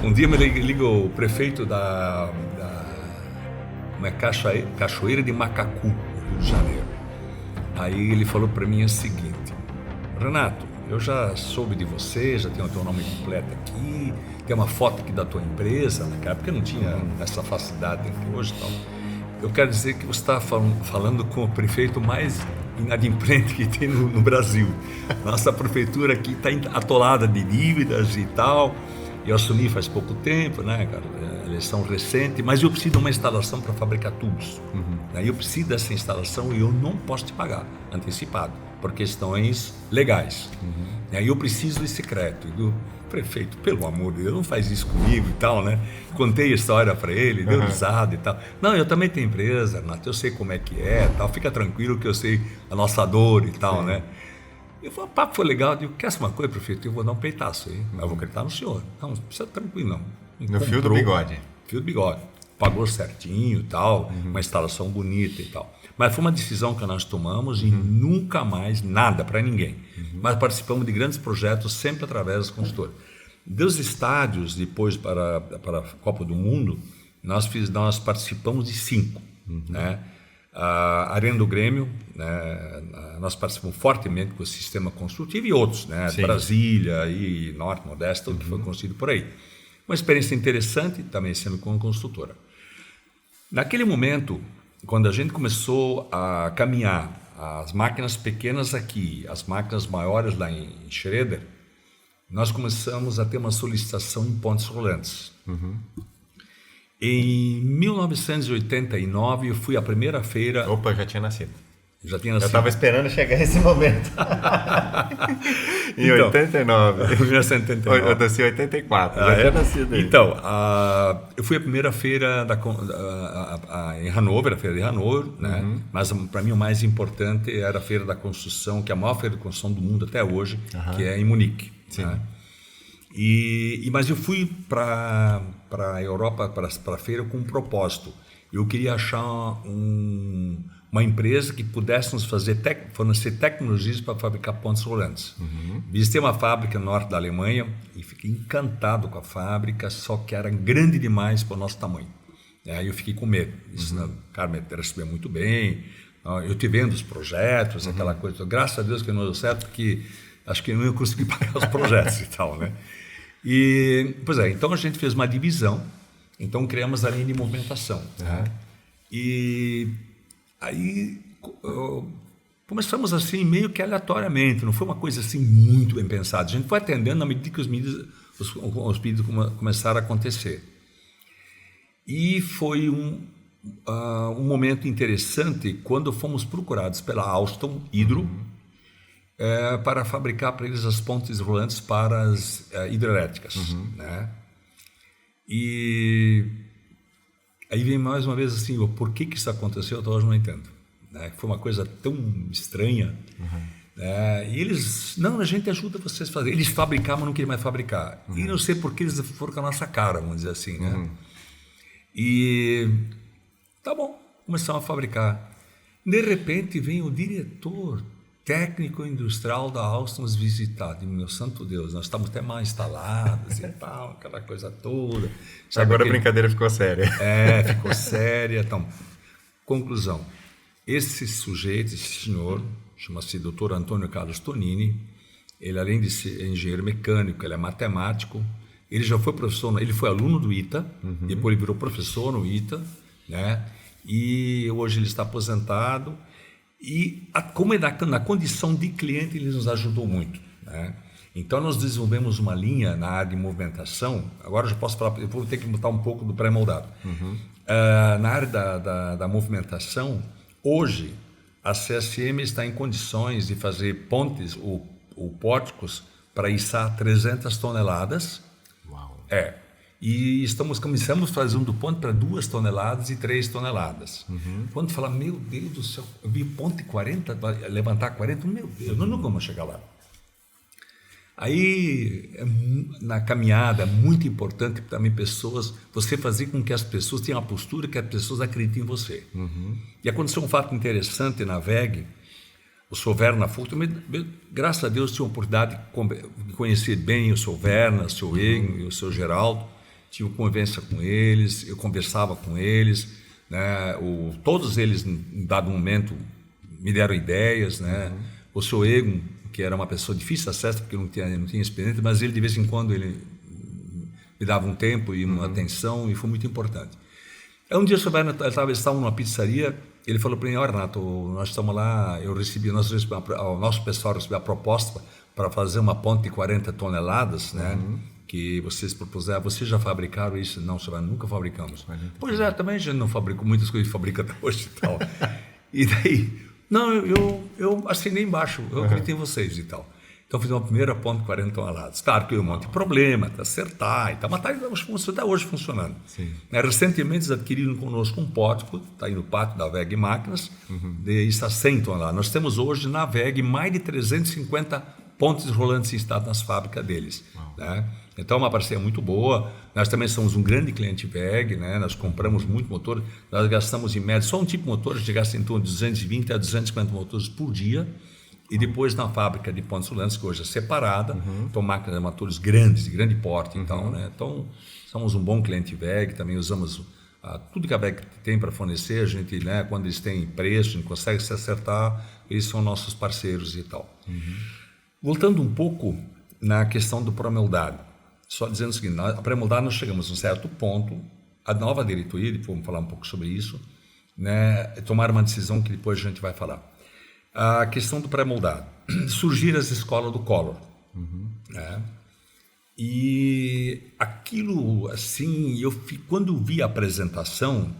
Um dia me liga o prefeito uma Cachoeira de Macacu, no Rio de Janeiro. Aí ele falou para mim o seguinte: Renato, eu já soube de você, já tenho o teu nome completo aqui, tem uma foto aqui da tua empresa, naquela época não tinha essa facilidade que hoje. Então, eu quero dizer que você está falando com o prefeito mais inadimplente que tem no Brasil. Nossa prefeitura aqui está atolada de dívidas e tal. Eu assumi faz pouco tempo, né, cara? Eleição recente, mas eu preciso de uma instalação para fabricar tubos. Eu preciso dessa instalação e eu não posso te pagar antecipado, por questões legais. Aí eu preciso desse crédito. Do prefeito, pelo amor de Deus, não faz isso comigo e tal, né? Contei a história para ele, deu risada e tal. Não, eu também tenho empresa, Renato, eu sei como é que é, tal. Fica tranquilo que eu sei a nossa dor e tal, né? Eu falei, o papo foi legal, eu digo, quer uma coisa, prefeito? Eu vou dar um peitaço aí, mas eu vou acreditar no senhor. Não precisa tranquilo, não. No fio do bigode. Fio do bigode. Pagou certinho e tal, uma instalação bonita e tal. Mas foi uma decisão que nós tomamos e nunca mais nada para ninguém. Mas participamos de grandes projetos sempre através das consultoras. Dos estádios, depois para a Copa do Mundo, nós participamos de 5, né? A Arena do Grêmio, né, nós participamos fortemente com o sistema construtivo e outros, né, Brasília e Norte, Nordeste, tudo que foi construído por aí. Uma experiência interessante, também sendo com a construtora. Naquele momento, quando a gente começou a caminhar, as máquinas pequenas aqui, as máquinas maiores lá em Schroeder, nós começamos a ter uma solicitação em pontes rolantes. Em 1989, eu fui à primeira feira... Opa, já tinha nascido. Já tinha nascido. Eu estava esperando chegar esse momento. Em 89. 1989. Eu nasci em 84. Já tinha nascido aí. Então, eu fui à primeira feira em Hannover, a feira de Hannover, né? Mas para mim o mais importante era a feira da construção, que é a maior feira de construção do mundo até hoje, que é em Munique. Sim. Né? Mas eu fui para a Europa, para a feira, com um propósito. Eu queria achar uma empresa que pudesse nos fornecer tecnologias para fabricar pontes rolantes. Visitei uma fábrica no norte da Alemanha e fiquei encantado com a fábrica, só que era grande demais para o nosso tamanho. Aí eu fiquei com medo. O cara me recebeu muito bem, eu te vendo os projetos, aquela coisa. Graças a Deus que não deu certo, porque acho que eu não ia conseguir pagar os projetos e tal, né? Então a gente fez uma divisão, então criamos a linha de movimentação. Né? E aí começamos assim meio que aleatoriamente, não foi uma coisa assim muito bem pensada. A gente foi atendendo na medida que os pedidos começaram a acontecer. E foi um momento interessante quando fomos procurados pela Alstom Hydro, para fabricar para eles as pontes rolantes para as hidrelétricas. Né? E aí vem mais uma vez assim, por que isso aconteceu, eu até hoje não entendo. Né? Foi uma coisa tão estranha. E eles, não, a gente ajuda vocês a fazer. Eles fabricavam, não queriam mais fabricar. E não sei por que eles foram com a nossa cara, vamos dizer assim. Né? E tá bom, começamos a fabricar. De repente vem o diretor técnico industrial da Alstom nos visitar. Meu santo Deus, nós estamos até mal instalados e tal, aquela coisa toda. Agora a brincadeira ficou séria. Ficou séria. Então, conclusão. Esse sujeito, esse senhor, chama-se Dr. Antônio Carlos Tonini. Ele, além de ser engenheiro mecânico, ele é matemático. Ele já foi professor, ele foi aluno do ITA, depois ele virou professor no ITA, né? E hoje ele está aposentado. E como é na condição de cliente, ele nos ajudou muito. Né? Então, nós desenvolvemos uma linha na área de movimentação. Agora eu já posso falar, eu vou ter que botar um pouco do pré-moldado. Na área da movimentação, hoje, a CSM está em condições de fazer pontes ou pórticos para içar 300 toneladas. Uau! E começamos fazendo ponte para 2 toneladas e 3 toneladas. Quando fala, meu Deus do céu, eu vi ponte 40, levantar 40, meu Deus, nós não vamos chegar lá. Aí, na caminhada, é muito importante também você fazer com que as pessoas tenham a postura que as pessoas acreditem em você. E aconteceu um fato interessante na VEG, o Sr. Werner Fulton, graças a Deus tive a oportunidade de conhecer bem o Sr. Werner, o Sr. Egen e o Sr. Geraldo. tive convivência com eles, eu conversava com eles, né? Todos eles, em dado momento, me deram ideias, né? O seu Egon, que era uma pessoa difícil de acesso, porque eu não tinha experiência, mas ele, de vez em quando, ele me dava um tempo e uma atenção, e foi muito importante. Aí um dia estávamos numa pizzaria, ele falou para mim: olha, Renato, nós estamos lá, o nosso pessoal recebeu a proposta para fazer uma ponte de 40 toneladas, né? Que vocês propuseram. Vocês já fabricaram isso? Não, senhor, nunca fabricamos. Pois é, também a gente não fabricou muitas coisas que fabrica até hoje e tal. E daí, não, eu assinei embaixo, eu acredito em vocês e tal. Então fiz uma primeira ponte de 40 toneladas. Claro que eu um monte de problema, até acertar e tal, mas está hoje funcionando. Recentemente eles adquiriram conosco um pórtico, está aí no pátio da WEG Máquinas, está 100 toneladas. Nós temos hoje na WEG mais de 350 pontes rolantes instaladas nas fábricas deles. Né? Então é uma parceria muito boa. Nós também somos um grande cliente WEG, né? Nós compramos muito motor, nós gastamos em média, só um tipo de motor, a gente gasta em torno de 220 a 250 motores por dia. E depois na fábrica de pontes rolantes, que hoje é separada, então máquinas de motores grandes, de grande porte. Então somos um bom cliente WEG, também usamos tudo que a WEG tem para fornecer, a gente, né, quando eles têm preço, a gente consegue se acertar, eles são nossos parceiros e tal. Voltando um pouco na questão do pré-moldado, só dizendo o seguinte: a pré-moldado nós chegamos a um certo ponto, a nova diretoria, depois vamos falar um pouco sobre isso, né, tomaram uma decisão que depois a gente vai falar. A questão do pré-moldado. Surgiram as escolas do Collor. Né? E aquilo, assim, quando vi a apresentação,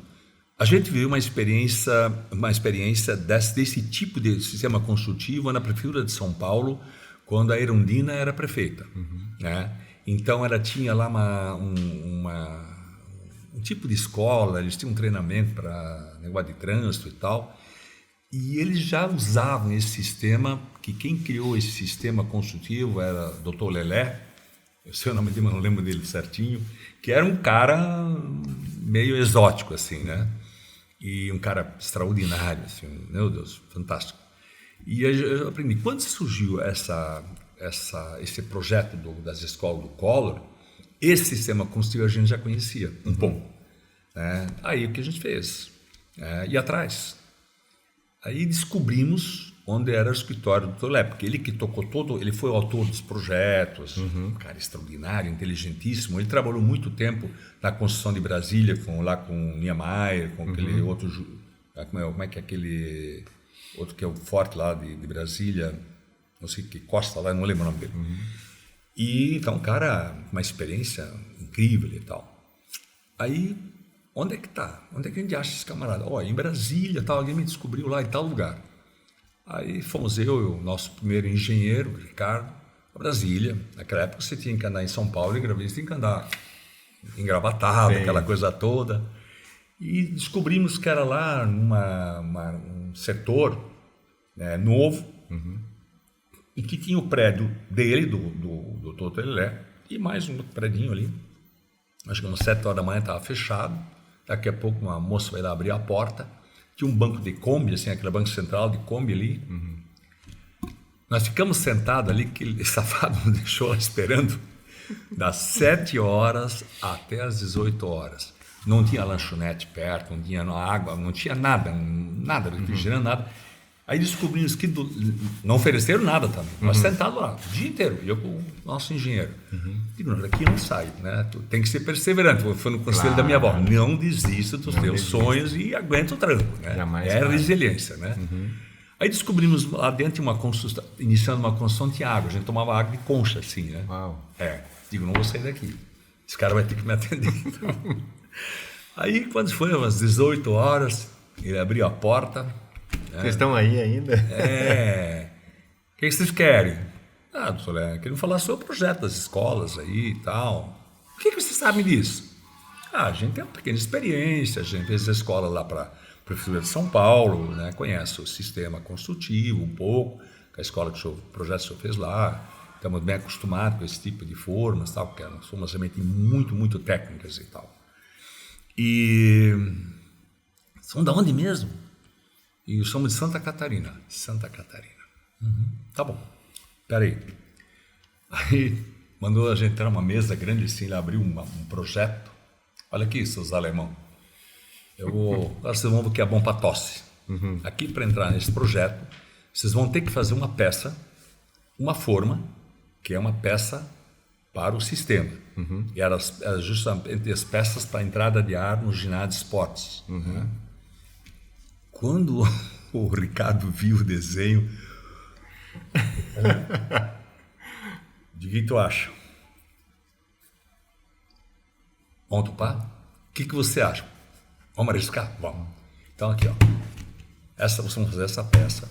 a gente viu uma experiência desse tipo de sistema construtivo na Prefeitura de São Paulo, quando a Erundina era prefeita. Né? Então, ela tinha lá um tipo de escola, eles tinham um treinamento para negócio de trânsito e tal. E eles já usavam esse sistema, que quem criou esse sistema construtivo era o Dr. Lelé, eu sei o nome dele, mas não lembro dele certinho, que era um cara meio exótico, assim, né? E um cara extraordinário, assim, meu Deus, fantástico. E eu aprendi, quando surgiu esse projeto das escolas do Collor, esse sistema construtivo a gente já conhecia um pouco. Né? Aí o que a gente fez? Ir atrás. Aí descobrimos onde era o escritório do Dr. Lé, porque ele que tocou ele foi o autor dos projetos, um cara extraordinário, inteligentíssimo. Ele trabalhou muito tempo na construção de Brasília, lá com Niemeyer, com aquele outro, como é que é aquele outro que é o forte lá de Brasília, não sei que Costa lá, não lembro o nome dele. E então, cara, uma experiência incrível e tal. Aí, onde é que tá? Onde é que a gente acha esse camarada? Em Brasília, tal, alguém me descobriu lá em tal lugar. Aí fomos eu e o nosso primeiro engenheiro, o Ricardo, a Brasília. Naquela época você tinha que andar em São Paulo e você tinha que andar engravatado, aquela coisa toda. E descobrimos que era lá um setor, né, novo, e que tinha o prédio dele, do Dr. Lelé, e mais um outro prédinho ali. Acho que às 7 horas da manhã estava fechado. Daqui a pouco uma moça vai lá abrir a porta. Tinha um banco de Kombi, assim, aquele banco central de Kombi ali. Nós ficamos sentados ali, que esse safado nos deixou lá esperando, das 7 horas até as 18 horas. Não tinha lanchonete perto, não tinha água, não tinha nada, refrigerante, nada. Aí descobrimos que não ofereceram nada também. Nós sentados lá o dia inteiro, eu com o nosso engenheiro. Digo, daqui não sai, né? Tu tem que ser perseverante. Foi no conselho da minha avó. Não desista dos teus sonhos e aguenta o tranco. Né? É resiliência, né? Aí descobrimos lá dentro iniciando uma construção de água. A gente tomava água de concha, assim, né? Digo, não vou sair daqui. Esse cara vai ter que me atender. Então. Aí, quando foi umas 18 horas, ele abriu a porta. Vocês estão aí ainda? O que vocês querem? Doutor Lé, queremos falar sobre o projeto das escolas aí e tal. O que vocês sabem disso? A gente tem uma pequena experiência, a gente fez a escola lá para a Prefeitura de São Paulo, né? Conhece o sistema construtivo um pouco, a escola que o projeto que o senhor fez lá. Estamos bem acostumados com esse tipo de formas, tal, porque nós somos realmente muito, muito técnicas e tal. E são da onde mesmo? E somos de Santa Catarina. Santa Catarina. Tá bom. Peraí. Aí mandou a gente entrar numa mesa grande assim, ele abriu um projeto. Olha aqui, seus alemão. Agora vocês vão ver o que é bom para tosse. Aqui, para entrar nesse projeto, vocês vão ter que fazer uma peça, uma forma, que é uma peça para o sistema. E era justamente as peças para a entrada de ar no ginásio de esportes. Né? Quando o Ricardo viu o desenho, de que tu acha? Vamos topar? O que você acha? Vamos arriscar? Vamos. Então aqui, ó. Vocês vão fazer essa peça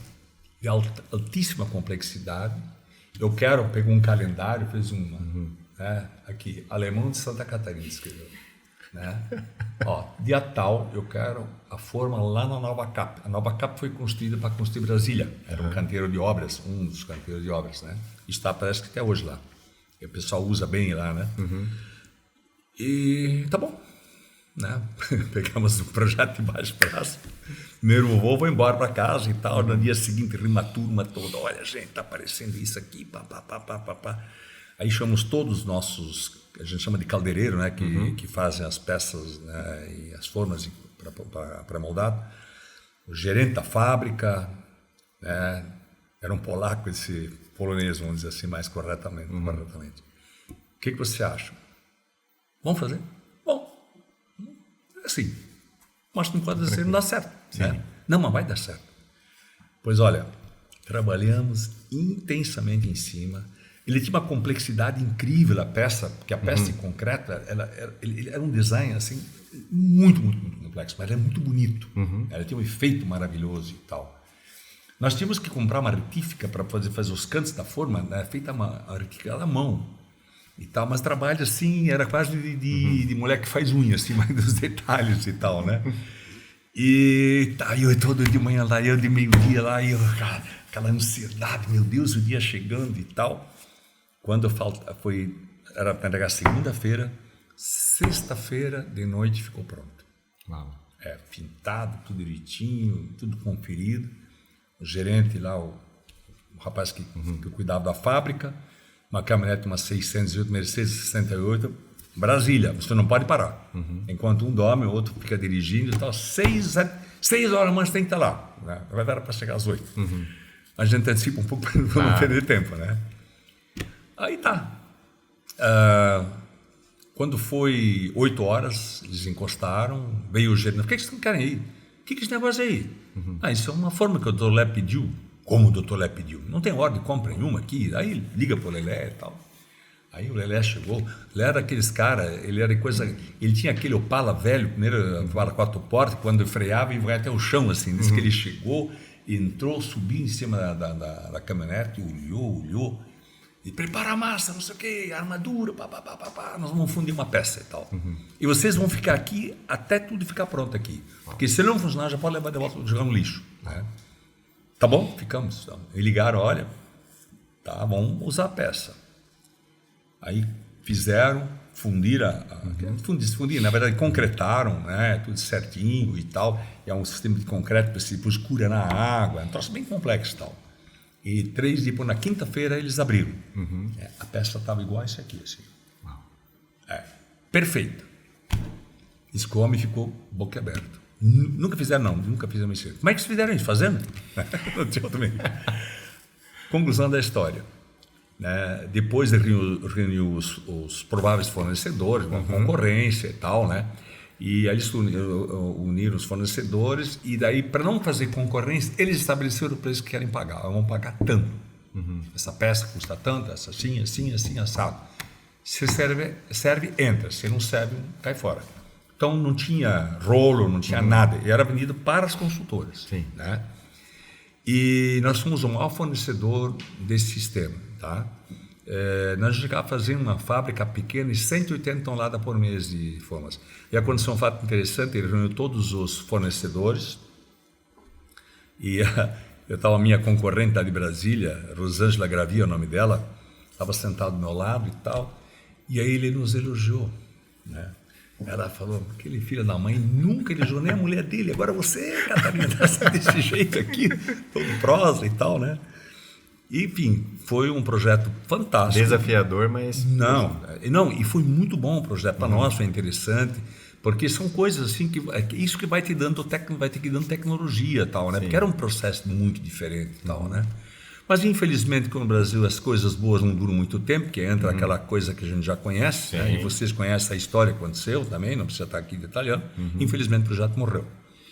de altíssima complexidade. Eu pegou um calendário, fez uma, né, aqui, Alemão de Santa Catarina, escreveu. Né? Ó, dia tal, eu quero a forma lá na Nova Cap. A Nova Cap foi construída para construir Brasília. Era um canteiro de obras, um dos canteiros de obras, né? Está, parece que até hoje lá. E o pessoal usa bem lá, né? E tá bom. Né? Pegamos o projeto de baixo braço. Primeiro voo, vou embora para casa e tal. No dia seguinte, rima a turma toda. Olha, gente, tá aparecendo isso aqui. Pá, pá, pá, pá, pá, pá. Aí chamamos todos os nossos, a gente chama de caldeireiro, né? Que fazem as peças, né? E as formas para moldado. O gerente da fábrica, né? Era um polaco, esse polonês, vamos dizer assim, mais corretamente. O que você acha? Vamos fazer? Bom, assim, mas não pode dizer, não dá certo. Né? Não, mas vai dar certo. Pois olha, trabalhamos intensamente em cima. Ele tinha uma complexidade incrível, a peça, porque a peça em concreto, ele era um design assim, muito complexo, mas era muito bonito. Ela tinha um efeito maravilhoso e tal. Nós tínhamos que comprar uma retífica para fazer os cantos da forma, né? Feita uma retífica à mão. E tal, mas trabalho assim, era quase de mulher que faz unha, assim, mais dos detalhes e tal, né? E tá, eu todo de manhã lá, eu de meio-dia lá, e eu, aquela ansiedade, meu Deus, o dia chegando e tal. Quando era para entregar segunda-feira, sexta-feira de noite ficou pronto. Uau. Pintado, tudo direitinho, tudo conferido. O gerente lá, o rapaz que cuidava da fábrica, uma caminhonete, uma 608, Mercedes 68, Brasília, você não pode parar. Enquanto um dorme, o outro fica dirigindo e tal. 6 horas mais tem que estar lá. Né? Vai dar para chegar às 8. A gente antecipa um pouco para não perder tempo, né? Aí tá. Quando foi 8 horas, eles encostaram, veio o gerente. Por que vocês não querem ir? O que é esse negócio aí? Isso é uma forma que o Dr. Lé pediu. Como o Dr. Lé pediu? Não tem ordem, comprem uma aqui. Aí liga pro Lelé e tal. Aí o Lelé chegou. Ele era aqueles caras, ele tinha aquele Opala velho, primeiro Opala 4 portas, quando freava e vai até o chão, assim. Diz que ele chegou, entrou, subiu em cima da caminhonete, olhou. E prepara a massa, não sei o que, armadura, nós vamos fundir uma peça e tal. E vocês vão ficar aqui até tudo ficar pronto aqui. Porque se não funcionar, já pode levar de volta, jogar no lixo. Né? Tá bom? Ficamos. E ligaram, olha, tá, vamos usar a peça. Aí fizeram, fundiram, na verdade concretaram, né, tudo certinho e tal. E é um sistema de concreto que se cura na água, é um troço bem complexo e tal. E 3 dias, na quinta-feira, eles abriram. A peça estava igual a isso aqui, assim. Perfeita. Esse homem ficou boquiaberto. Nunca fizeram isso. Como é que eles fizeram isso? Fazendo? Não tinha outro meio. Conclusão da história. Né? Depois reuniu os prováveis fornecedores, uma concorrência e tal, né? E aí eles uniram os fornecedores e daí, para não fazer concorrência, eles estabeleceram o preço que querem pagar. Vão pagar tanto. Essa peça custa tanto, essa assim, assado. Se serve, entra. Se não serve, cai fora. Então não tinha rolo, não tinha nada. E era vendido para as consultoras. Sim. Né? E nós fomos o maior fornecedor desse sistema. Tá? Nós chegávamos a fazer uma fábrica pequena de 180 toneladas por mês de formas. E aconteceu um fato interessante, ele reuniu todos os fornecedores e eu estava, a minha concorrente lá de Brasília, Rosângela Gravia, é o nome dela, estava sentado do meu lado e tal, e aí ele nos elogiou, né? Ela falou, aquele filho da mãe nunca elogiou nem a mulher dele, agora você, Catarina, está desse jeito aqui, todo prosa e tal, né? Enfim, foi um projeto fantástico. Desafiador, mas... Não, e foi muito bom o projeto. Para nós foi interessante, porque são coisas assim que... Isso que vai te dando tecnologia e tal, né? Porque era um processo muito diferente e tal, né? Mas, infelizmente, como no Brasil as coisas boas não duram muito tempo, que entra aquela coisa que a gente já conhece, né? E vocês conhecem a história que aconteceu também, não precisa estar aqui detalhando. Infelizmente, o projeto morreu,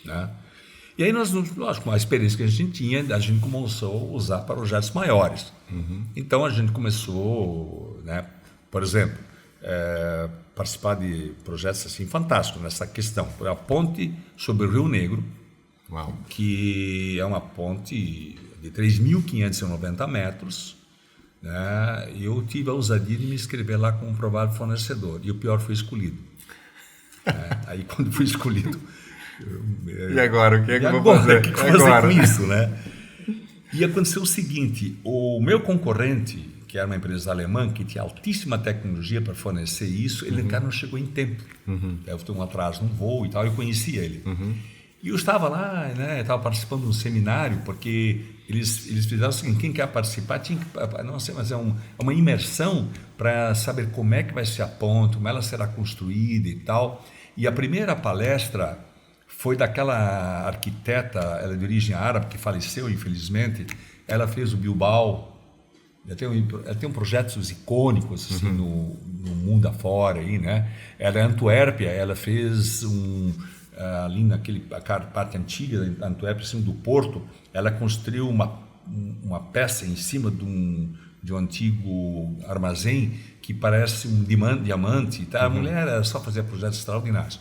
né? E aí, lógico, com a experiência que a gente tinha, a gente começou a usar para projetos maiores. Então, a gente começou, né, por exemplo, participar de projetos assim fantásticos nessa questão. A ponte sobre o Rio Negro, que é uma ponte de 3.590 metros, né? Eu tive a ousadia de me inscrever lá como provável fornecedor, e o pior foi escolhido. Aí, quando fui escolhido... E agora? O que é que eu vou fazer? O que eu vou fazer com isso, né? E aconteceu o seguinte, o meu concorrente, que era uma empresa alemã, que tinha altíssima tecnologia para fornecer isso, ele cara não chegou em tempo. Deve ter um atraso no voo e tal, eu conhecia ele. E eu estava lá, né, estava participando de um seminário, porque eles fizeram o seguinte, quem quer participar tinha que... Não sei, mas é uma imersão para saber como é que vai ser a ponte, como ela será construída e tal. E a primeira palestra... foi daquela arquiteta, ela é de origem árabe, que faleceu, infelizmente. Ela fez o Bilbao. Ela tem projetos icônicos assim, no mundo afora. Aí, né? Ela é Antuérpia, ela fez ali a parte antiga da Antuérpia, assim, do porto, ela construiu uma peça em cima de um antigo armazém que parece um diamante. Tá? A mulher só fazia projetos extraordinários.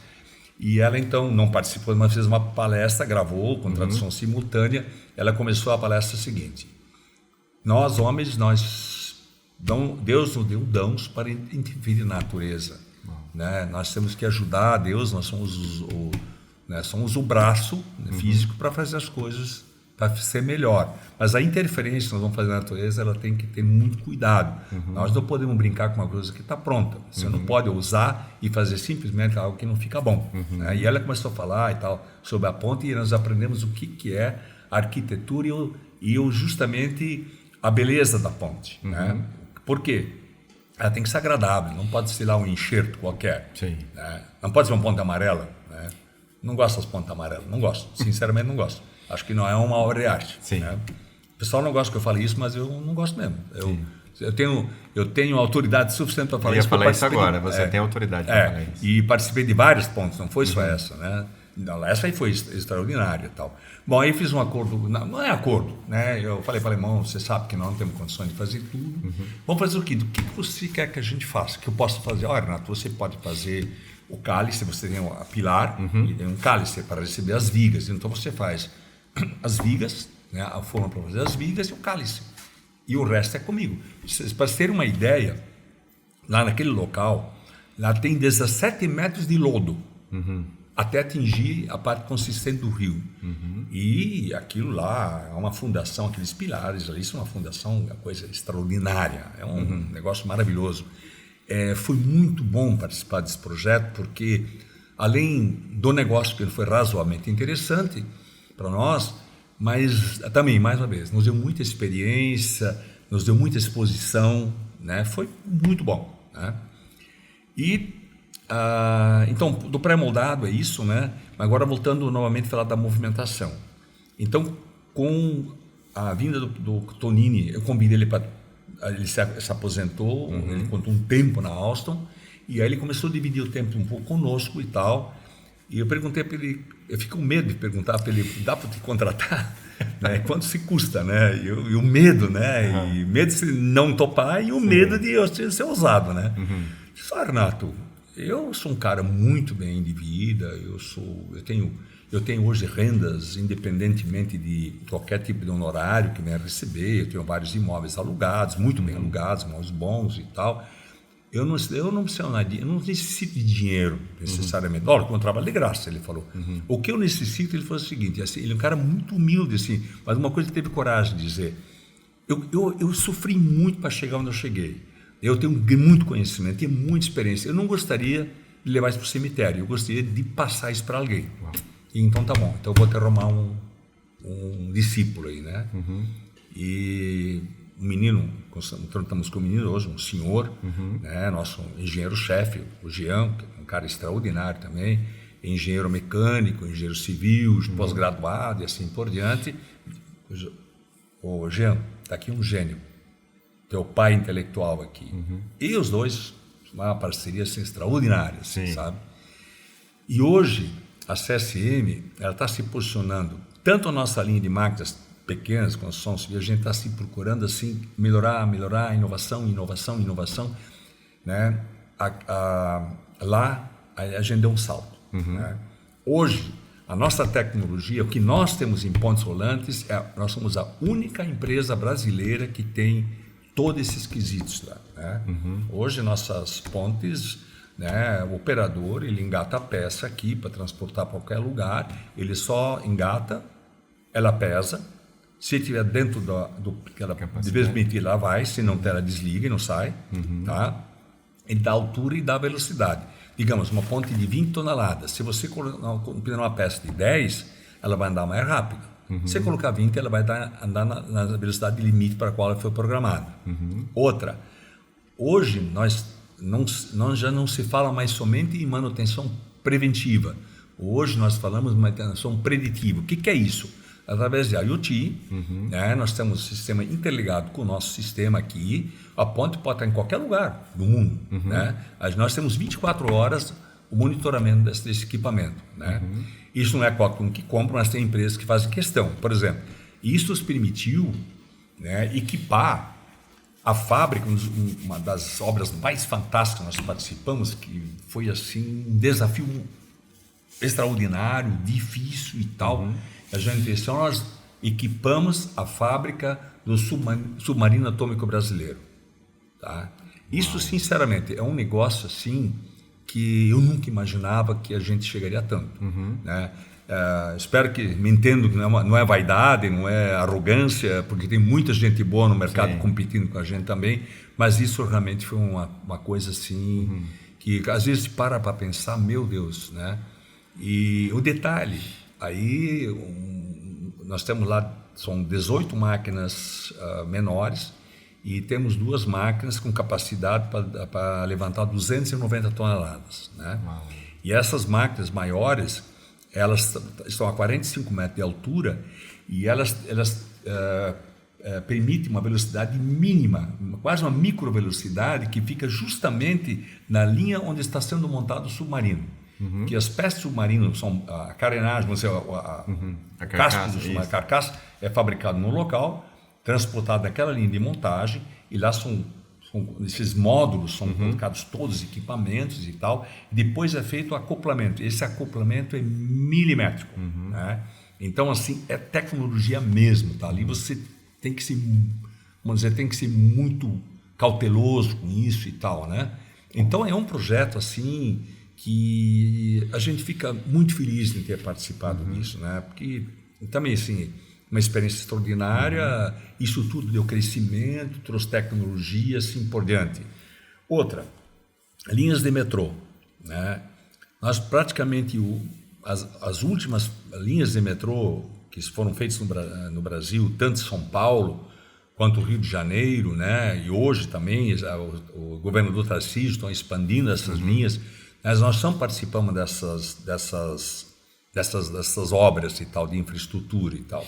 E ela, então, não participou, mas fez uma palestra, gravou com tradução simultânea. Ela começou a palestra seguinte: nós, homens, Deus nos deu dons para intervir na natureza. Né? Nós temos que ajudar a Deus, nós somos o braço físico para fazer as coisas, para ser melhor. Mas a interferência que nós vamos fazer na natureza, ela tem que ter muito cuidado. Nós não podemos brincar com uma coisa que está pronta. Você não pode usar e fazer simplesmente algo que não fica bom. Né? E ela começou a falar e tal sobre a ponte, e nós aprendemos o que é a arquitetura e justamente a beleza da ponte. Né? Por quê? Ela tem que ser agradável, não pode ser lá um enxerto qualquer. Né? Não pode ser uma ponte amarela. Né? Não gosto das pontes amarelas, não gosto. Sinceramente, não gosto. Acho que não é uma obra de arte. Né? O pessoal não gosta que eu fale isso, mas eu não gosto mesmo. Eu tenho autoridade suficiente para falar isso. Eu ia falar isso agora, você tem autoridade para falar isso. E participei de vários pontos, não foi só essa. Né? Essa aí foi extraordinária e tal. Bom, aí fiz um acordo, não é acordo, né? Eu falei para o irmão, você sabe que nós não temos condições de fazer tudo. Vamos fazer o quê? O que você quer que a gente faça? Que eu possa fazer? Olha, Renato, você pode fazer o cálice, você tem a pilar e tem um cálice para receber as vigas. Então você faz as vigas, né, a forma para fazer as vigas e o cálice. E o resto é comigo. Para ter uma ideia, lá naquele local, lá tem 17 metros de lodo, até atingir a parte consistente do rio. E aquilo lá é uma fundação, aqueles pilares ali, isso é uma fundação, uma coisa extraordinária, é um negócio maravilhoso. Foi muito bom participar desse projeto, porque além do negócio que ele foi razoavelmente interessante para nós, mas também, mais uma vez, nos deu muita experiência, nos deu muita exposição, né? Foi muito bom. Né? E, então, do pré-moldado é isso, né? Agora voltando novamente a falar da movimentação. Então, com a vinda do Tonini, eu convidei ele para... Ele se aposentou, ele contou um tempo na Alstom, e aí ele começou a dividir o tempo um pouco conosco e tal. E eu perguntei para ele, eu fico com medo de perguntar para ele, dá para te contratar? Né? Quanto se custa, né? E o medo, né? E medo de não topar e o medo de eu ser ousado, né? Só, Renato, eu sou um cara muito bem de vida, eu tenho hoje rendas independentemente de qualquer tipo de honorário que venha receber, eu tenho vários imóveis alugados, muito bem alugados, imóveis bons e tal. Eu não necessito de dinheiro necessariamente. Olha, eu trabalho de graça, ele falou. O que eu necessito, ele falou o seguinte, assim, ele é um cara muito humilde, assim, mas uma coisa que ele teve coragem de dizer, eu sofri muito para chegar onde eu cheguei. Eu tenho muito conhecimento, tenho muita experiência. Eu não gostaria de levar isso para o cemitério, eu gostaria de passar isso para alguém. E, então tá bom, então eu vou te arrumar um discípulo aí, né? E menino, estamos com um menino hoje, um senhor, né, nosso engenheiro-chefe, o Jean, que é um cara extraordinário também, engenheiro mecânico, engenheiro civil, pós-graduado e assim por diante. O Jean, está aqui um gênio, teu pai intelectual aqui. E os dois, uma parceria assim, extraordinária, assim, sabe? E hoje, a CSM, ela está se posicionando, tanto a nossa linha de máquinas pequenas, construção civil, a gente está se procurando assim, melhorar, inovação, né? Lá, a gente deu um salto. Né? Hoje, a nossa tecnologia, o que nós temos em pontes rolantes, nós somos a única empresa brasileira que tem todos esses quesitos lá. Né? Hoje, nossas pontes, né, o operador, ele engata a peça aqui para transportar para qualquer lugar, ele só engata, ela pesa, se estiver dentro do que ela deve permitir, ela vai, se não, ela desliga e não sai, tá? Ele dá altura e dá velocidade. Digamos, uma ponte de 20 toneladas, se você colocar uma peça de 10, ela vai andar mais rápido. Se você colocar 20, ela vai andar na velocidade limite para a qual ela foi programada. Outra, hoje nós já não se fala mais somente em manutenção preventiva. Hoje nós falamos de manutenção preditiva. O que é isso? Através de IoT, né, nós temos um sistema interligado com o nosso sistema aqui. A ponte pode estar em qualquer lugar do mundo. Né? Nós temos 24 horas o monitoramento desse equipamento. Né? Isso não é qualquer um que compra, mas tem empresas que fazem questão. Por exemplo, isso nos permitiu, né, equipar a fábrica, uma das obras mais fantásticas que nós participamos, que foi assim um desafio extraordinário, difícil e tal. A gente investiu, nós equipamos a fábrica do submarino atômico brasileiro. Tá? Isso, sinceramente, é um negócio assim que eu nunca imaginava que a gente chegaria a tanto. Né? Espero que me entendam que não é vaidade, não é arrogância, porque tem muita gente boa no mercado competindo com a gente também, mas isso realmente foi uma coisa assim que às vezes para pensar, meu Deus, né? E o detalhe, aí nós temos lá, são 18 máquinas menores e temos 2 máquinas com capacidade para levantar 290 toneladas. Né? E essas máquinas maiores, elas estão a 45 metros de altura e elas permitem uma velocidade mínima, quase uma microvelocidade que fica justamente na linha onde está sendo montado o submarino. Que as peças submarinas são a carenagem, a carcaça é fabricada no local, transportado naquela linha de montagem, e lá esses módulos são colocados todos os equipamentos e tal, e depois é feito o acoplamento. Esse acoplamento é milimétrico. Né? Então, assim, é tecnologia mesmo. Tá? Ali você tem que ser, vamos dizer, tem que ser muito cauteloso com isso e tal. Né? Então, é um projeto assim que a gente fica muito feliz de ter participado disso, né? Porque também, assim, uma experiência extraordinária, isso tudo deu crescimento, trouxe tecnologia, assim por diante. Outra, linhas de metrô, né? Nós praticamente, as últimas linhas de metrô que foram feitas no Brasil, tanto São Paulo quanto Rio de Janeiro, né? E hoje também o governador Tarcísio estão expandindo essas linhas. Mas nós não participamos dessas obras e tal, de infraestrutura e tal.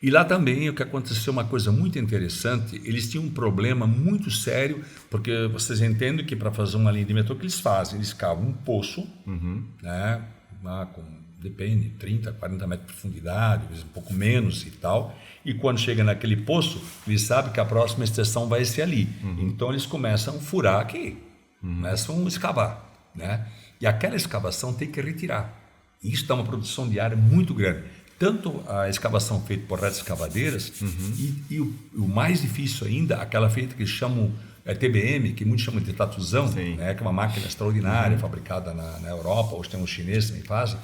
E lá também o que aconteceu, uma coisa muito interessante, eles tinham um problema muito sério, porque vocês entendem que para fazer uma linha de metrô, o que eles fazem? Eles cavam um poço, né, depende, 30, 40 metros de profundidade, às vezes um pouco menos e tal, e quando chega naquele poço, eles sabem que a próxima estação vai ser ali. Então eles começam a furar aqui, começam a escavar. Né? E aquela escavação tem que retirar. Isso dá uma produção diária muito grande. Tanto a escavação feita por redes escavadeiras e o mais difícil ainda, aquela feita que eles chamam TBM, que muitos chamam de tatuzão, né? Que é uma máquina extraordinária, fabricada na Europa, hoje tem os chineses também fazem.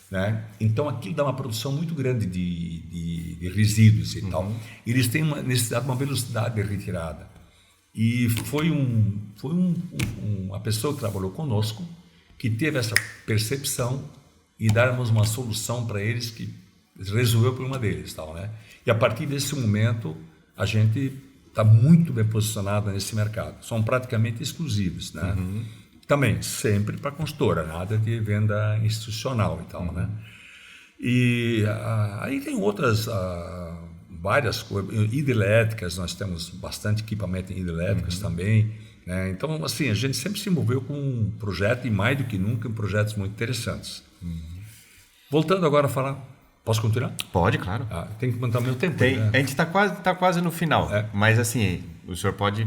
Né? Então aquilo dá uma produção muito grande de resíduos e tal. Eles têm uma necessidade de uma velocidade de retirada. E foi uma pessoa que trabalhou conosco que teve essa percepção e darmos uma solução para eles que resolveu o problema deles. Tal, né? E a partir desse momento, a gente está muito bem posicionada nesse mercado. São praticamente exclusivos, né? Também, sempre para consultora, nada de venda institucional e tal, né? E aí tem outras, várias coisas, hidrelétricas, nós temos bastante equipamento em hidrelétricas também, né? Então, assim, a gente sempre se envolveu com um projeto, e mais do que nunca, em projetos muito interessantes. Voltando agora a falar, posso continuar? Pode, claro. Tem que manter o meu tempo. A gente está quase no final, mas assim, o senhor pode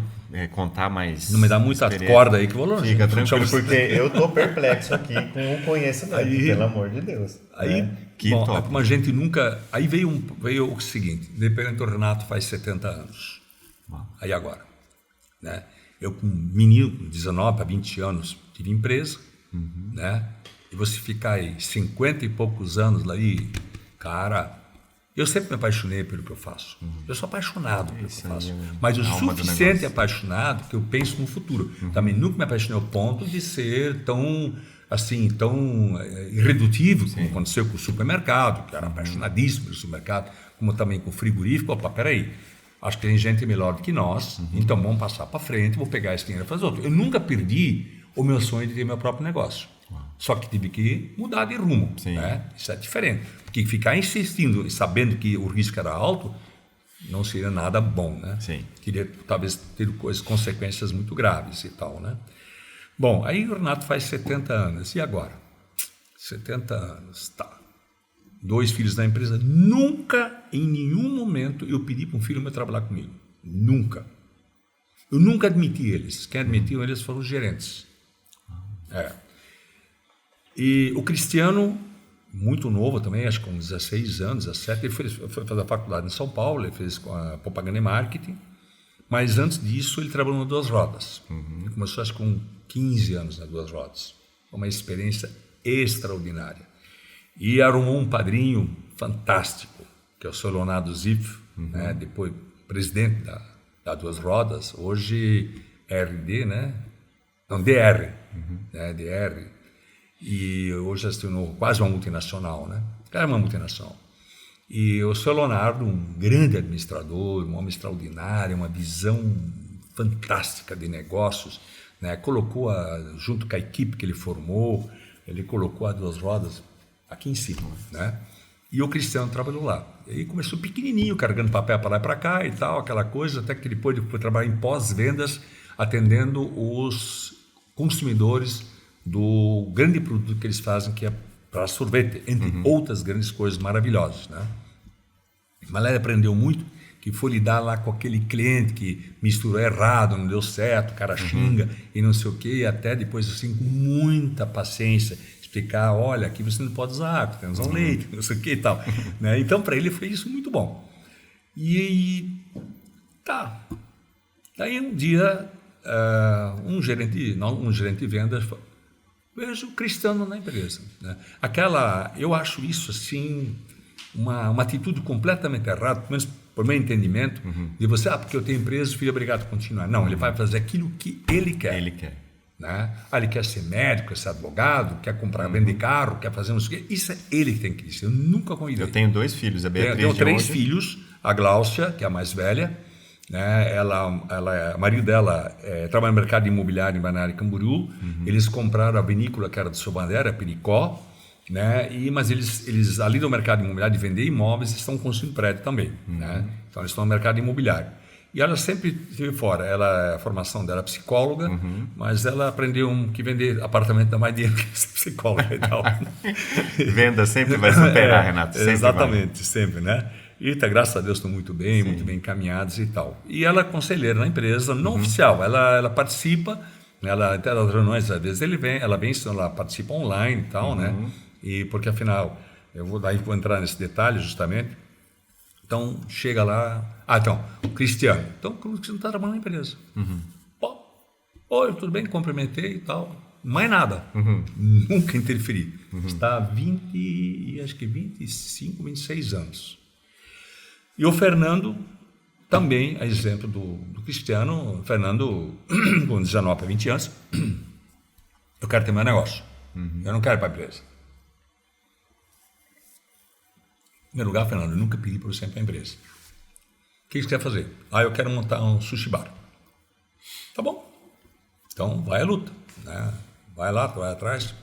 contar mais... Não me dá muita corda aí que eu vou longe. Fica tranquilo, porque eu estou perplexo aqui com o conhecimento, pelo amor de Deus. Aí, bom, como a gente nunca... Aí veio o seguinte, independente, o Renato faz 70 anos. Aí agora, né? Eu com menino, com 19 a 20 anos, tive empresa, né? E você ficar aí 50 e poucos anos lá aí, cara... Eu sempre me apaixonei pelo que eu faço. Eu sou apaixonado pelo que eu faço. Mas o suficiente apaixonado que eu penso no futuro. Também nunca me apaixonei ao ponto de ser tão irredutível como aconteceu com o supermercado, que era apaixonadíssimo pelo supermercado, como também com o frigorífico. Opa, peraí, acho que tem gente melhor do que nós, então vamos passar para frente, vou pegar esse dinheiro e fazer outro. Eu nunca perdi o meu sonho de ter meu próprio negócio. Só que tive que mudar de rumo, né? Isso é diferente. Porque ficar insistindo, sabendo que o risco era alto, não seria nada bom, né? Queria talvez ter consequências muito graves e tal, né? Bom, aí o Renato faz 70 anos. E agora? 70 anos, tá. 2 filhos da empresa. Nunca, em nenhum momento, eu pedi para um filho meu trabalhar comigo. Nunca. Eu nunca admiti eles. Quem admitiu eles foram os gerentes. E o Cristiano, muito novo também, acho que com 16 anos, 17, ele foi fazer a faculdade em São Paulo, ele fez propaganda e marketing, mas antes disso ele trabalhou na Duas Rodas. Ele começou, acho que com 15 anos na Duas Rodas. Foi uma experiência extraordinária. E arrumou um padrinho fantástico, que é o seu Leonardo Ziff, né? Depois presidente da Duas Rodas, hoje RD, né? Não, DR, né? DR. E hoje já se tornou quase uma multinacional, né? Era uma multinacional. E o seu Leonardo, um grande administrador, um homem extraordinário, uma visão fantástica de negócios, né? Colocou, junto com a equipe que ele formou, ele colocou a Duas Rodas aqui em cima, né? E o Cristiano trabalhou lá. E aí começou pequenininho, carregando papel para lá e para cá e tal, aquela coisa, até que depois ele foi trabalhar em pós-vendas, atendendo os consumidores do grande produto que eles fazem, que é para sorvete, entre outras grandes coisas maravilhosas, né? Mas ele aprendeu muito, que foi lidar lá com aquele cliente que misturou errado, não deu certo, o cara xinga e não sei o quê, e até depois, assim, com muita paciência, explicar, olha, aqui você não pode usar água, tem que usar um leite, não sei o quê e tal, né? Então, para ele foi isso muito bom. E tá. Daí um dia, um gerente de vendas falou, vejo o Cristiano na empresa, né? Eu acho isso assim uma atitude completamente errada, pelo menos por meu entendimento, de você, porque eu tenho empresa, o filho é obrigado a continuar. Não, ele vai fazer aquilo que ele quer. Né? Ele quer ser médico, quer ser advogado, quer comprar, vender carro, quer fazer não sei o quê. Isso é ele que tem que dizer. Eu nunca convidei. Eu tenho 2 filhos, a Beatriz. Eu tenho 3 filhos, a Gláucia, que é a mais velha, né? O marido dela trabalha no mercado imobiliário em Balneário Camboriú. Eles compraram a vinícola que era do seu Bandeira, Pericó, né? Mas eles, ali do mercado imobiliário de vender imóveis, estão construindo prédio também, né? Então eles estão no mercado imobiliário. E ela sempre esteve fora. A formação dela é psicóloga, mas ela aprendeu que vender apartamento dá mais dinheiro que ser psicóloga e tal. Venda sempre vai superar, Renato. Sempre exatamente, sempre, né? E graças a Deus estão muito bem encaminhados e tal. E ela é conselheira na empresa, não oficial, ela participa, ela até das reuniões, às vezes ela participa online e tal, né? E porque afinal, eu vou entrar nesse detalhe justamente. Então, chega lá... então, o Cristiano. Então, o Cristiano está trabalhando na empresa. Oi, tudo bem? Cumprimentei e tal. Mais nada. Nunca interferi. Está há 25, 26 anos. E o Fernando, também, a exemplo do Cristiano, o Fernando, com 19 para 20 anos, eu quero ter meu negócio. Eu não quero ir para a empresa. Em primeiro lugar, Fernando, eu nunca pedi para você ir para a empresa. que você quer fazer? Eu quero montar um sushi bar. Tá bom. Então, vai à luta, né? Vai lá, vai atrás.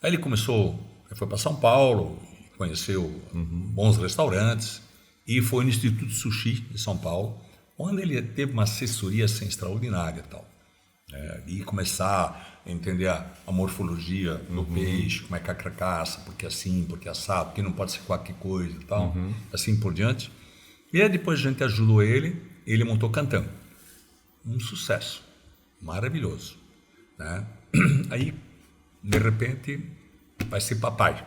Aí ele foi para São Paulo, conheceu bons restaurantes e foi no Instituto Sushi de São Paulo, onde ele teve uma assessoria assim, extraordinária e tal. E começar a entender a morfologia do peixe, como é que a carcaça, porque assim, porque assado, porque não pode ser qualquer coisa e tal, assim por diante. E aí depois a gente ajudou ele montou Cantam. Um sucesso, maravilhoso, né? Aí, de repente, vai ser papai.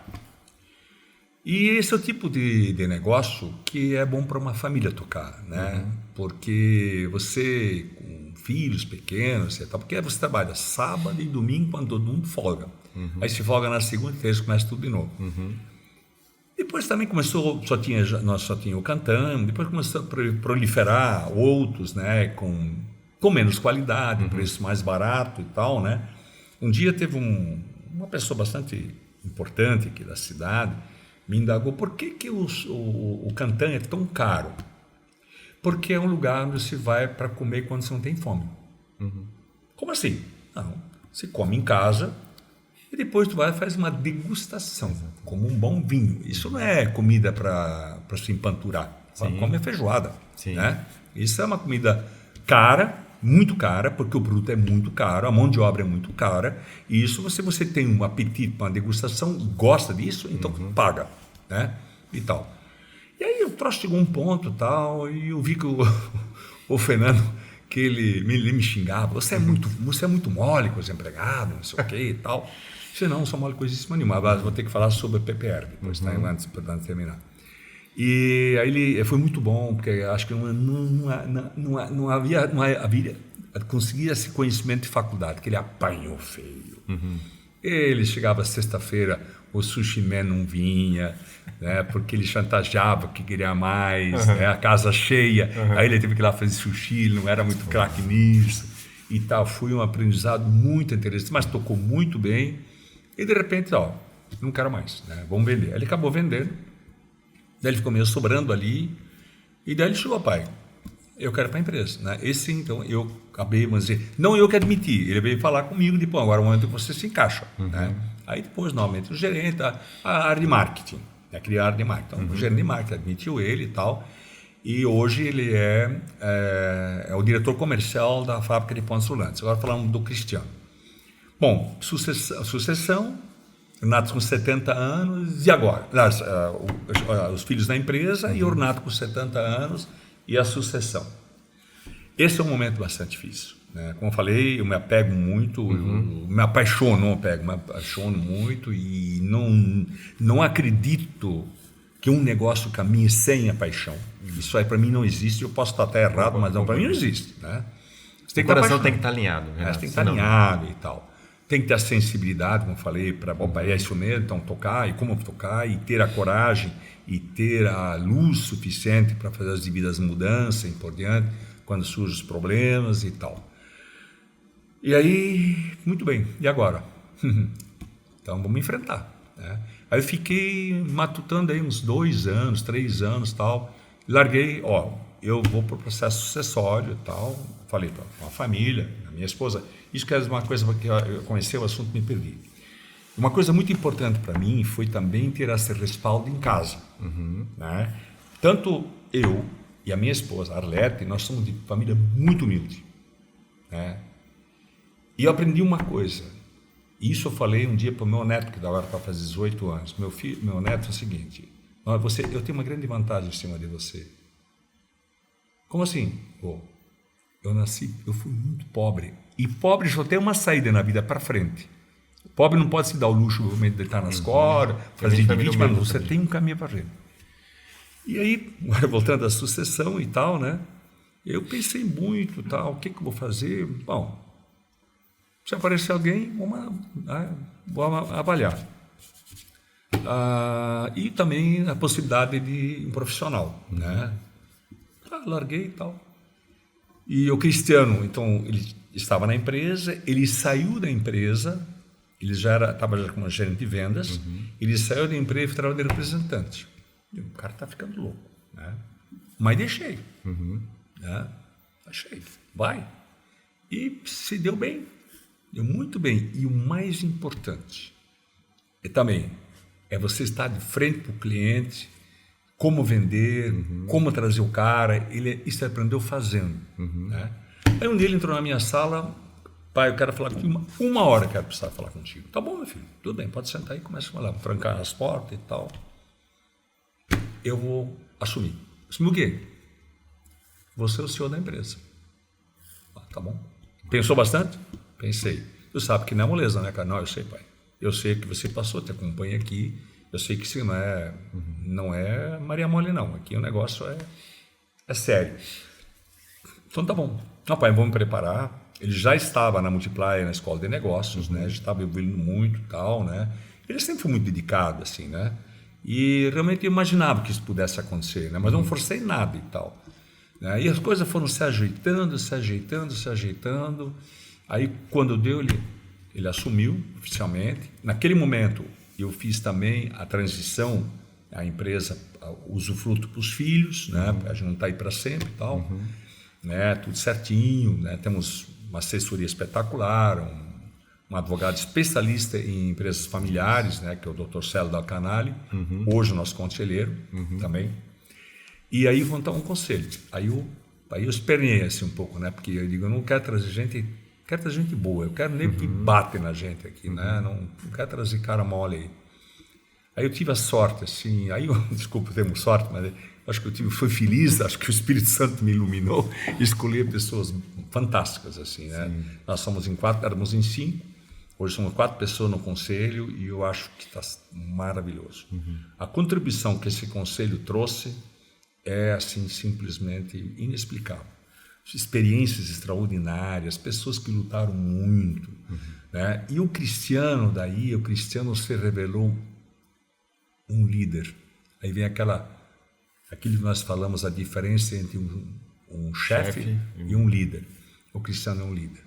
E esse é o tipo de negócio que é bom para uma família tocar, né? Porque você, com filhos pequenos, porque você trabalha sábado e domingo quando todo mundo folga. Aí se folga na segunda e terça, começa tudo de novo. Depois também começou, nós só tinha o Cantam, depois começou a proliferar outros, né? Com menos qualidade, preço mais barato e tal, né? Um dia teve uma pessoa bastante importante aqui da cidade, me indagou por que o Cantam é tão caro. Porque é um lugar onde se vai para comer quando você não tem fome. Como assim? Não, você come em casa e depois tu vai e faz uma degustação, como um bom vinho. Isso não é comida para se empanturar, come a feijoada. Né? Isso é uma comida cara, muito cara, porque o produto é muito caro, a mão de obra é muito cara, e isso você tem um apetite para uma degustação, gosta disso, então paga, né? E tal. E aí o troço chegou um ponto tal, e eu vi que o Fernando, que ele me xingava, você é muito mole com os empregados, não sei o que e tal. Eu disse, não sou mole coisíssima nenhuma, mas vou ter que falar sobre a PPR depois, tá? Antes de terminar. E aí ele foi muito bom, porque acho que não havia conseguia esse conhecimento de faculdade, que ele apanhou feio. Ele chegava sexta-feira, o sushi man não vinha, né, porque ele chantageava que queria mais, né, a casa cheia, aí ele teve que ir lá fazer sushi, ele não era muito craque nisso e tal. Foi um aprendizado muito interessante, mas tocou muito bem. E de repente, não quero mais, né, vamos vender. Ele acabou vendendo. Daí ele ficou meio sobrando ali, e daí ele chegou, pai, eu quero ir para a empresa. Né? Esse, então, eu acabei, vamos dizer, não eu que admiti, ele veio falar comigo, depois, agora é o momento que você se encaixa. Né? Aí depois, novamente, o gerente, a área de marketing, né? Criar a área de marketing. Então, o gerente de marketing admitiu ele e tal, e hoje ele é o diretor comercial da fábrica de pães rolantes. Agora falamos do Cristiano. Bom, sucessão, Renato com 70 anos, e agora? Os filhos da empresa e o Renato com 70 anos e a sucessão. Esse é um momento bastante difícil. Né? Como eu falei, eu me apego muito, eu me apaixono muito e não acredito que um negócio caminhe sem a paixão. Isso aí para mim não existe, eu posso estar até errado, mas para mim não existe. Né? O coração tem que estar alinhado. Tem que estar alinhado e tal. Tem que ter a sensibilidade, como eu falei, para é isso mesmo, então tocar e como tocar, e ter a coragem e ter a luz suficiente para fazer as devidas mudanças e por diante, quando surgem os problemas e tal. E aí, muito bem, e agora? Então vamos enfrentar. Né? Aí eu fiquei matutando aí uns 2 anos, 3 anos tal, larguei, eu vou para o processo sucessório e tal, falei para a família, a minha esposa. Isso que é uma coisa que eu comecei o assunto e me perdi. Uma coisa muito importante para mim foi também ter esse respaldo em casa. Né? Tanto eu e a minha esposa, Arlete, nós somos de família muito humilde. Né? E eu aprendi uma coisa. Isso eu falei um dia para o meu neto, que agora está fazendo 18 anos. Meu neto é o seguinte, eu tenho uma grande vantagem em cima de você. Como assim? Eu fui muito pobre. E pobre só tem uma saída na vida para frente. Pobre não pode se dar o luxo de deitar nas cordas, fazer de vítima, mas você tem um caminho para frente. E aí, voltando à sucessão e tal, né? Eu pensei muito, tal, o que eu vou fazer? Bom, se aparecer alguém, vou avaliar. E também a possibilidade de um profissional, né? Larguei e tal. E o Cristiano, então, ele estava na empresa, ele saiu da empresa, ele estava já como gerente de vendas, ele saiu da empresa e foi trabalhar de representante. E o cara está ficando louco, né? Mas deixei. Né? Deixei. Vai. E se deu bem. Deu muito bem. E o mais importante também é você estar de frente para o cliente, como vender, como trazer o cara. Isso ele aprendeu fazendo. Né? Aí um dia ele entrou na minha sala, pai, eu quero falar contigo, uma hora eu quero precisar falar contigo. Tá bom, meu filho, tudo bem, pode sentar aí, começa a falar, trancar as portas e tal. Eu vou assumir. Assumir o quê? Você é o senhor da empresa. Tá bom. Pensou bastante? Pensei. Tu sabe que não é moleza, né, cara? Não, eu sei, pai. Eu sei que você passou, te acompanha aqui. Eu sei que isso não é Maria Mole, não. Aqui o negócio é sério. Então tá bom. Não, pai, vamos preparar. Ele já estava na Multiplier, na escola de negócios, né? Já estava evoluindo muito e tal, né? Ele sempre foi muito dedicado, assim, né? E realmente eu imaginava que isso pudesse acontecer, né? Mas não forcei nada e tal. Né? E as coisas foram se ajeitando. Aí, quando deu, ele assumiu oficialmente. Naquele momento, eu fiz também a transição, a empresa, o usufruto para os filhos, né? A gente não está aí para sempre e tal. Né? Tudo certinho, né? Temos uma assessoria espetacular, um advogado especialista em empresas familiares, né? Que é o Dr. Célio Dal Canale, hoje o nosso conselheiro também. E aí vão dar um conselho. Aí eu esperneei assim um pouco, né? Porque eu digo, eu não quero trazer gente, quero trazer gente boa, eu quero nem que bate na gente aqui, né? Não quero trazer cara mole aí. Aí eu tive a sorte, assim, desculpa o termo sorte, mas acho que fui feliz, acho que o Espírito Santo me iluminou e escolhi pessoas fantásticas, assim, né? Sim. Nós somos em 4, éramos em 5, hoje somos 4 pessoas no conselho e eu acho que está maravilhoso. A contribuição que esse conselho trouxe é, assim, simplesmente inexplicável. Experiências extraordinárias, pessoas que lutaram muito, né? E o Cristiano se revelou um líder. Aí vem aquilo que nós falamos, a diferença entre um chefe e um líder. O Cristiano é um líder.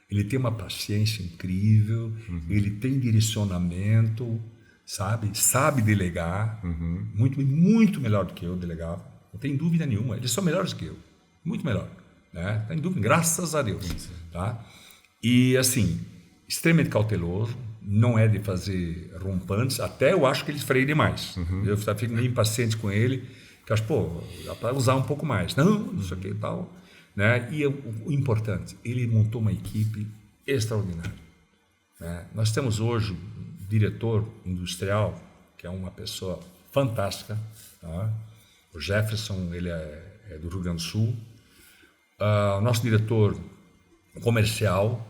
Ele tem uma paciência incrível, ele tem direcionamento, sabe delegar, muito, muito melhor do que eu delegava, não tem dúvida nenhuma, eles são melhores que eu, muito melhor, né? Tem dúvida, graças a Deus, tá? E assim, extremamente cauteloso, não é de fazer rompantes, até eu acho que ele freia demais, eu fico meio impaciente com ele, que eu acho, dá para usar um pouco mais, não sei o que e tal, né? E o importante, ele montou uma equipe extraordinária, né? Nós temos hoje um diretor industrial, que é uma pessoa fantástica, tá? O Jefferson, ele é do Rio Grande do Sul. O nosso diretor comercial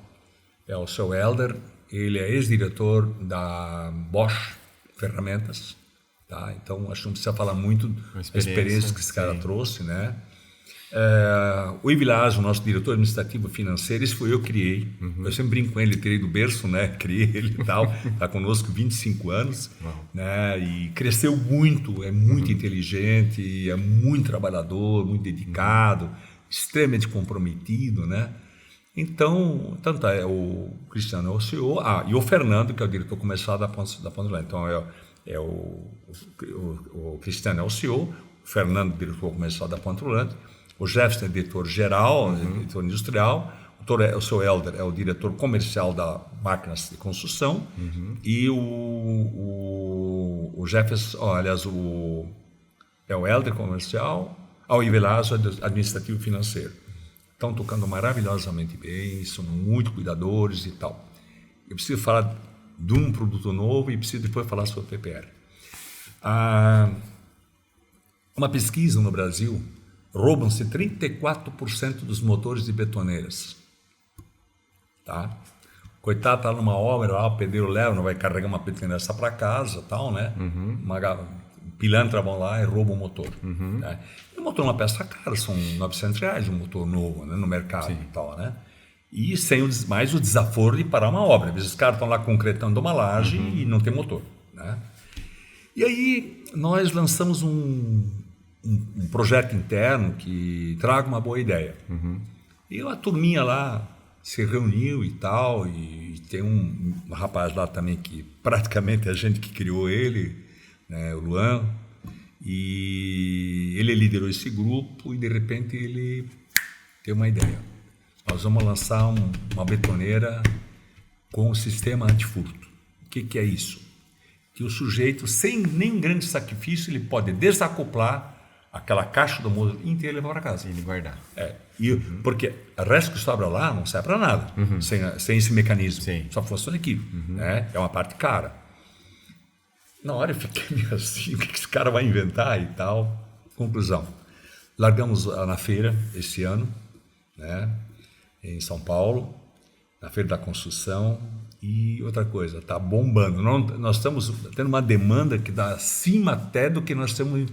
é o seu Helder, ele é ex-diretor da Bosch Ferramentas, tá? Então acho que não precisa falar muito da experiência que esse cara trouxe, né? O Ivilás, o nosso diretor administrativo financeiro, esse foi eu que criei. Eu sempre brinco com ele, tirei do berço, né? Criei ele e tal. Está conosco 25 anos, né? E cresceu muito, é muito inteligente, é muito trabalhador, muito dedicado, extremamente comprometido, né? Então, tanto o Cristiano é o CEO, e o Fernando, que é o diretor comercial da Ponte Lândia. Então, o Cristiano é o CEO, o Fernando, diretor comercial da Ponte Lândia, o Jefferson é diretor-geral, diretor industrial, o seu Helder é o diretor comercial da máquinas de construção, e o Jefferson, é o Helder comercial, o Ivelazo é administrativo financeiro. Estão tocando maravilhosamente bem, são muito cuidadores e tal. Eu preciso falar de um produto novo e preciso depois falar sobre o PPR. Uma pesquisa no Brasil, roubam-se 34% dos motores de betoneiras. Tá? Coitado, está numa obra lá, o pedreiro leva, não vai carregar uma betoneira para casa, tal, né? Pilantra vão lá e roubam o motor. Né? E o motor é uma peça cara, são R$900 um motor novo, né, no mercado e tal, né? E sem mais o desaforo de parar uma obra. Às vezes os caras estão lá concretando uma laje e não tem motor, né? E aí nós lançamos um projeto interno que traga uma boa ideia. E a turminha lá se reuniu e tal, e tem um rapaz lá também que praticamente é a gente que criou ele, né, o Luan, E ele liderou esse grupo e de repente ele teve uma ideia. Nós vamos lançar uma betoneira com um sistema antifurto. O que é isso? Que o sujeito, sem nenhum grande sacrifício, ele pode desacoplar aquela caixa do motor inteira e levar para casa. E ele guardar. Porque o resto que sobra lá não serve para nada, sem esse mecanismo. Sim. Só funciona aqui. Né? É uma parte cara. Na hora eu fiquei meio assim, o que esse cara vai inventar e tal. Conclusão. Largamos na feira esse ano, né? Em São Paulo, na Feira da Construção. E outra coisa, está bombando. Nós estamos tendo uma demanda que dá acima até do que nós temos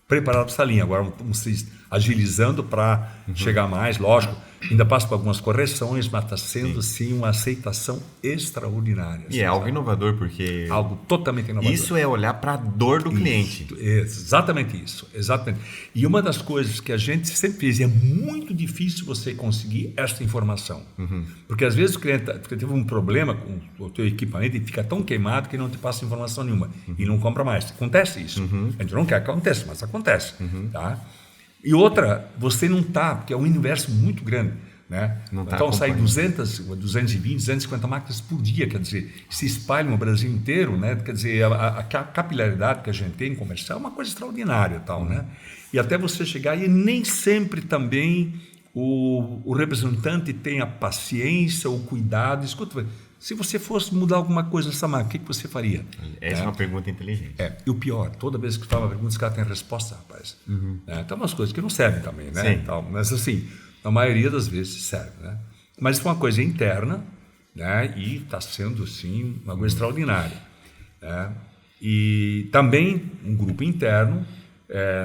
preparado para essa linha. Agora estamos agilizando para chegar mais, lógico. Ainda passa por algumas correções, mas está sendo sim uma aceitação extraordinária. E é algo inovador, porque... Algo totalmente inovador. Isso é olhar para a dor do cliente. Exatamente isso. Exatamente. E uma das coisas que a gente sempre fez, é muito difícil você conseguir essa informação. Porque às vezes o cliente teve um problema com o teu equipamento e fica tão queimado que não te passa informação nenhuma. E não compra mais. Acontece isso. A gente não quer que aconteça, mas acontece. Tá? E outra, você não está, porque é um universo muito grande. Né? Então sai 220, 250 máquinas por dia, quer dizer, se espalha no Brasil inteiro, né? Quer dizer, a capilaridade que a gente tem em comercial é uma coisa extraordinária. Tal, né? E até você chegar, e nem sempre também o representante tem a paciência, o cuidado. Escuta, se você fosse mudar alguma coisa nessa máquina, o que você faria? Essa é uma pergunta inteligente. E o pior, toda vez que eu estava perguntando, os caras têm resposta, rapaz. Então, umas coisas que não servem também, né? Tal, mas assim, a maioria das vezes serve, né? Mas isso é uma coisa interna, né? E está sendo, sim, uma coisa extraordinária. Né? E também, um grupo interno,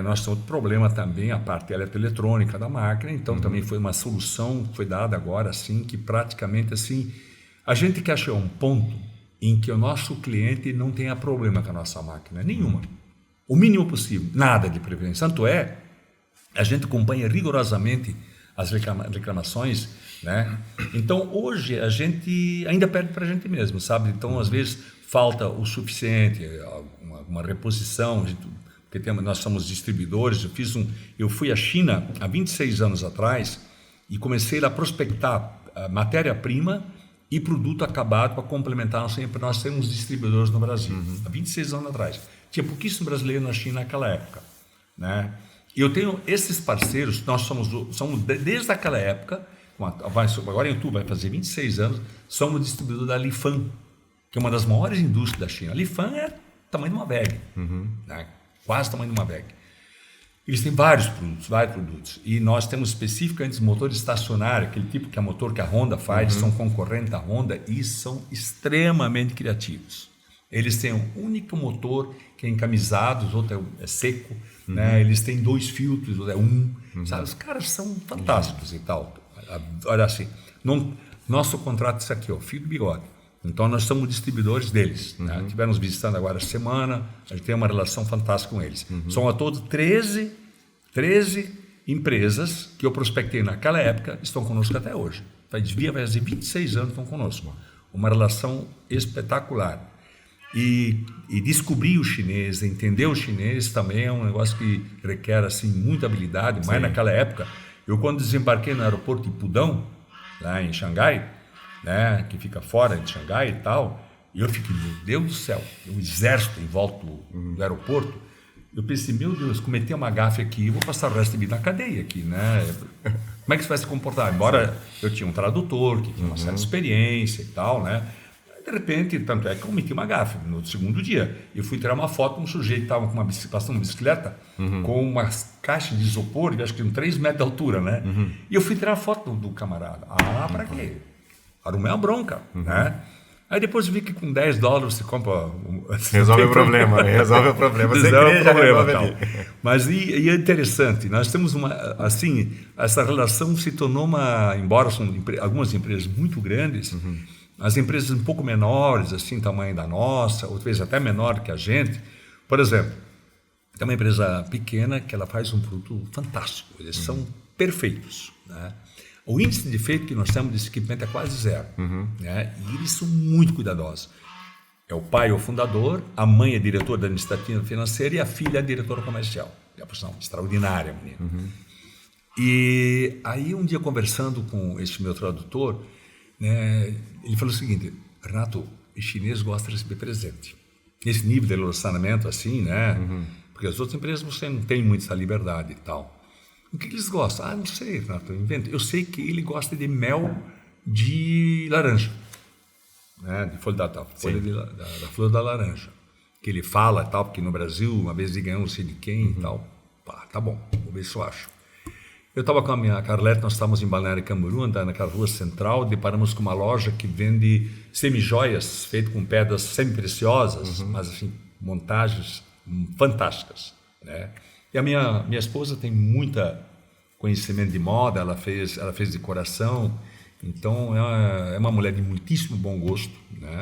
nós temos outro problema também, a parte eletroeletrônica da máquina, então também foi uma solução que foi dada agora, assim, que praticamente, assim, a gente quer chegar a um ponto em que o nosso cliente não tenha problema com a nossa máquina, nenhuma. O mínimo possível, nada de prevenção. Tanto a gente acompanha rigorosamente as reclamações, né? Então, hoje, a gente ainda perde para a gente mesmo, sabe? Então, às vezes, falta o suficiente, uma reposição, porque nós somos distribuidores. Eu fui à China há 26 anos atrás e comecei a prospectar matéria-prima e produto acabado para complementar nós temos distribuidores no Brasil, há 26 anos atrás. Tinha pouquíssimo brasileiro na China naquela época, né? Eu tenho esses parceiros, nós somos desde aquela época, agora em outubro vai fazer 26 anos, somos distribuidor da Lifan, que é uma das maiores indústrias da China. A Lifan é o tamanho de uma bag, né? Quase o tamanho de uma bag. Eles têm vários produtos. E nós temos especificamente motores estacionários, aquele tipo que é motor que a Honda faz, são concorrentes da Honda e são extremamente criativos. Eles têm um único motor que é encamisado, os outros é seco, né? Eles têm 2 filtros, é um. Sabe? Os caras são fantásticos e tal. Olha assim, nosso contrato é isso aqui, ó, fio do bigode. Então nós somos distribuidores deles. Né? Tivemos visitando agora essa semana, a gente tem uma relação fantástica com eles. São a todos 13 empresas que eu prospectei naquela época, estão conosco até hoje. Vai fazer 26 anos que estão conosco. Uma relação espetacular. E descobrir o chinês, entender o chinês também é um negócio que requer assim, muita habilidade. Mas naquela época, eu quando desembarquei no aeroporto de Pudong, lá em Xangai, né, que fica fora de Xangai e tal, e eu fiquei, meu Deus do céu, um exército em volta do aeroporto. Eu pensei, meu Deus, cometi uma gafe aqui, vou passar o resto da vida na cadeia aqui, né? Como é que você vai se comportar? Embora eu tinha um tradutor, que tinha uma certa experiência e tal, né? De repente, tanto é que eu cometi uma gafe no segundo dia. Eu fui tirar uma foto, um sujeito estava passando uma bicicleta com uma caixa de isopor, acho que tinha 3 metros de altura, né? E eu fui tirar a foto do camarada. Para quê? Arrumei uma bronca, né? Aí depois eu vi que com $10 você compra... Resolve o problema. Resolve o problema. Você resolve o problema, tal. Mas e é interessante, nós temos assim, essa relação se tornou embora são algumas empresas muito grandes, as empresas um pouco menores, assim, tamanho da nossa, ou vezes até menor que a gente. Por exemplo, tem uma empresa pequena que ela faz um produto fantástico, eles são perfeitos, né? O índice de defeito que nós temos desse equipamento é quase zero, né? E eles são muito cuidadosos. É o pai o fundador, a mãe é diretora administrativa financeira e a filha é diretora comercial. É uma pessoa extraordinária, menina. E aí um dia conversando com esse meu tradutor, né, ele falou o seguinte: Renato, o chinês gosta de receber presente. Nesse nível de relacionamento assim, né? Porque as outras empresas você não tem muita liberdade e tal. O que eles gostam? Ah, não sei, Renato, eu invento. Eu sei que ele gosta de mel de laranja, né? De folha da flor da laranja. Que ele fala e tal, porque no Brasil, uma vez ele ganhou não sei de quem e tal. Pá, tá bom, vou ver se eu acho. Eu estava com a minha Carlete, nós estávamos em Balneário Camboriú, andando naquela rua central, deparamos com uma loja que vende semi-joias feitas com pedras semi-preciosas, mas assim, montagens fantásticas, né? E a minha esposa tem muita conhecimento de moda, ela fez decoração, então é uma mulher de muitíssimo bom gosto, né?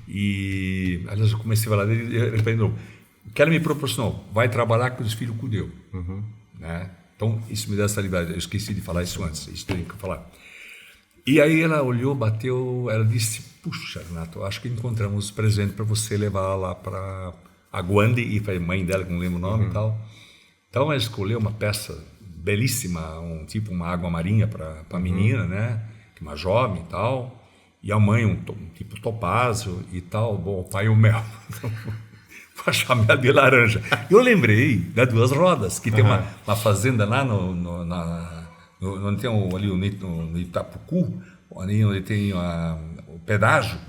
E, aliás, eu comecei a falar dele, ele falou, o que ela me proporcionou, vai trabalhar com os filhos que deu, né? Então, isso me dá essa liberdade. Eu esqueci de falar isso antes, isso tem que falar. E aí ela olhou, bateu, ela disse, puxa, Renato, acho que encontramos presente para você levar lá para a Guandi, e foi a mãe dela, que não lembro o nome e tal. Então, ela escolheu uma peça belíssima, tipo uma água marinha para a menina, né? Uma jovem e tal. E a mãe, um tipo topázio e tal. Bom, o pai o mel. Achar mel de laranja. Eu lembrei das Duas Rodas, que tem uma fazenda lá onde tem ali no Itapucu, onde tem o pedágio,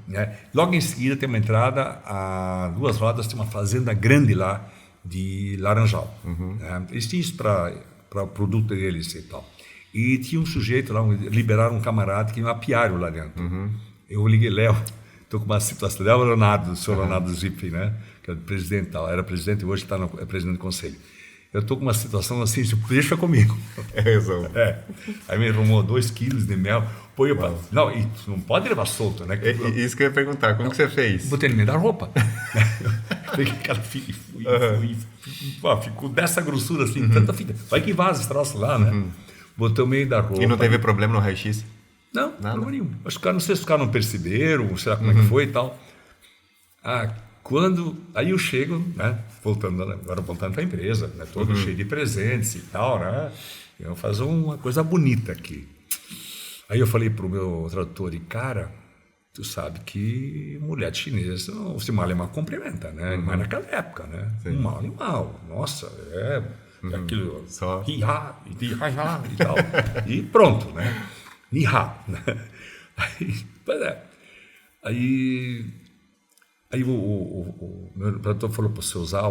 né? Logo em seguida tem uma entrada, a Duas Rodas tem uma fazenda grande lá de laranjal. Né? Eles tinham isso para o produto deles e tal. E tinha um sujeito lá, liberaram um camarada que tinha um apiário lá dentro. Eu liguei, Léo, estou com uma situação, Léo Leonardo, o senhor Leonardo Zipfi, né? Que é o presidente, era presidente e hoje é presidente do conselho. Eu estou com uma situação assim, tipo, deixa comigo. Aí me arrumou 2 quilos de mel. Pô, não, e não pode levar solto, né? Isso que eu ia perguntar, como que você fez? Botei no meio da roupa. Peguei aquela fita e fui. Ficou dessa grossura assim, tanta fita. Vai que vaza esse troço lá, né? Botei no meio da roupa. E não teve problema no raio-x? Não, problema nenhum. Acho que não sei se os caras não perceberam, sei lá como é que foi e tal. Aí eu chego, né, agora voltando para a empresa, né, todo cheio de presentes e tal, né, eu vou fazer uma coisa bonita aqui. Aí eu falei para o meu tradutor, cara, tu sabe que mulher chinesa não se mal cumprimenta, né, mas naquela época, né, um mal animal, nossa, aquilo, só hi-ha, e tal, e pronto, né, ni-ha, né, Aí o meu tradutor falou para você usar,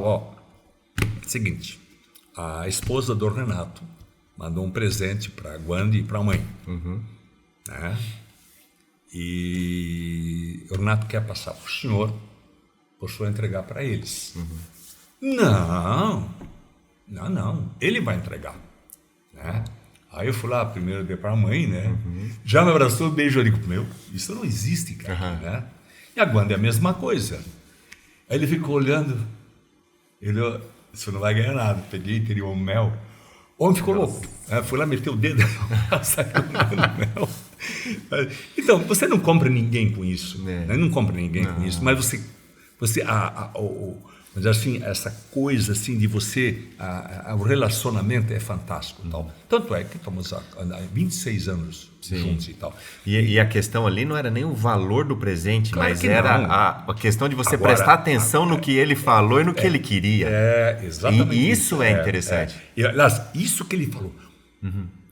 seguinte, a esposa do Renato mandou um presente para a Guandi e para a mãe. Né? E o Renato quer passar para o senhor entregar para eles. Não, ele vai entregar. Né? Aí eu fui lá, primeiro dei para a mãe, né? Já me abraçou, beijou, eu digo, meu, isso não existe, cara, né? E a Guandi é a mesma coisa. Aí ele ficou olhando, você não vai ganhar nada. Peguei, teria um mel. O homem ficou louco. Fui lá, meteu o dedo, saiu comendo mel. Então, você não compra ninguém com isso. Né? Não compra ninguém com isso, mas mas assim, essa coisa assim de você, o relacionamento é fantástico. Tal. Tanto é que estamos há 26 anos juntos e tal. E a questão ali não era nem o valor do presente, claro, mas era a questão de você prestar atenção no que ele falou e no que ele queria. Exatamente. E isso é interessante. E, aliás, isso que ele falou.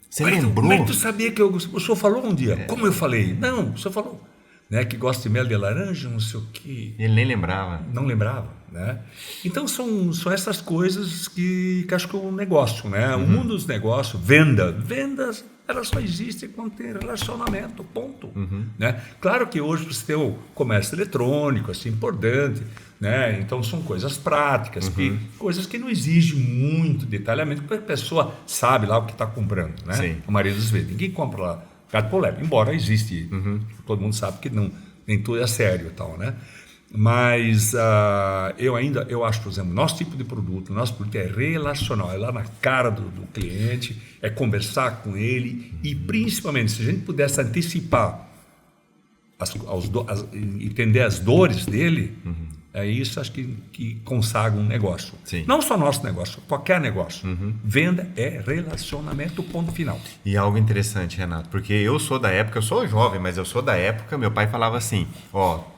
Você lembrou? Mas tu sabia que o senhor falou um dia? Como eu falei? Não, o senhor falou. Né, que gosta de mel de laranja, não sei o quê. Ele nem lembrava. Não lembrava, né? Então são essas coisas que acho que é um negócio, né? O mundo dos negócios, vendas, elas só existem quando tem relacionamento, ponto. Né? Claro que hoje você tem o comércio eletrônico, assim, importante, né? Então são coisas práticas, coisas que não exigem muito detalhamento, porque a pessoa sabe lá o que está comprando, né? Sim. A maioria das vezes, ninguém compra lá gato por lebre, embora existe, todo mundo sabe que nem tudo é sério e tal, né? Mas eu acho, por exemplo, nosso produto é relacional, é lá na cara do cliente, é conversar com ele e principalmente se a gente pudesse antecipar entender as dores dele, é isso, acho que consagra um negócio. Sim. Não só nosso negócio, qualquer negócio. Venda é relacionamento, ponto final. E algo interessante, Renato, porque eu sou da época, eu sou jovem, mas eu sou da época, meu pai falava assim,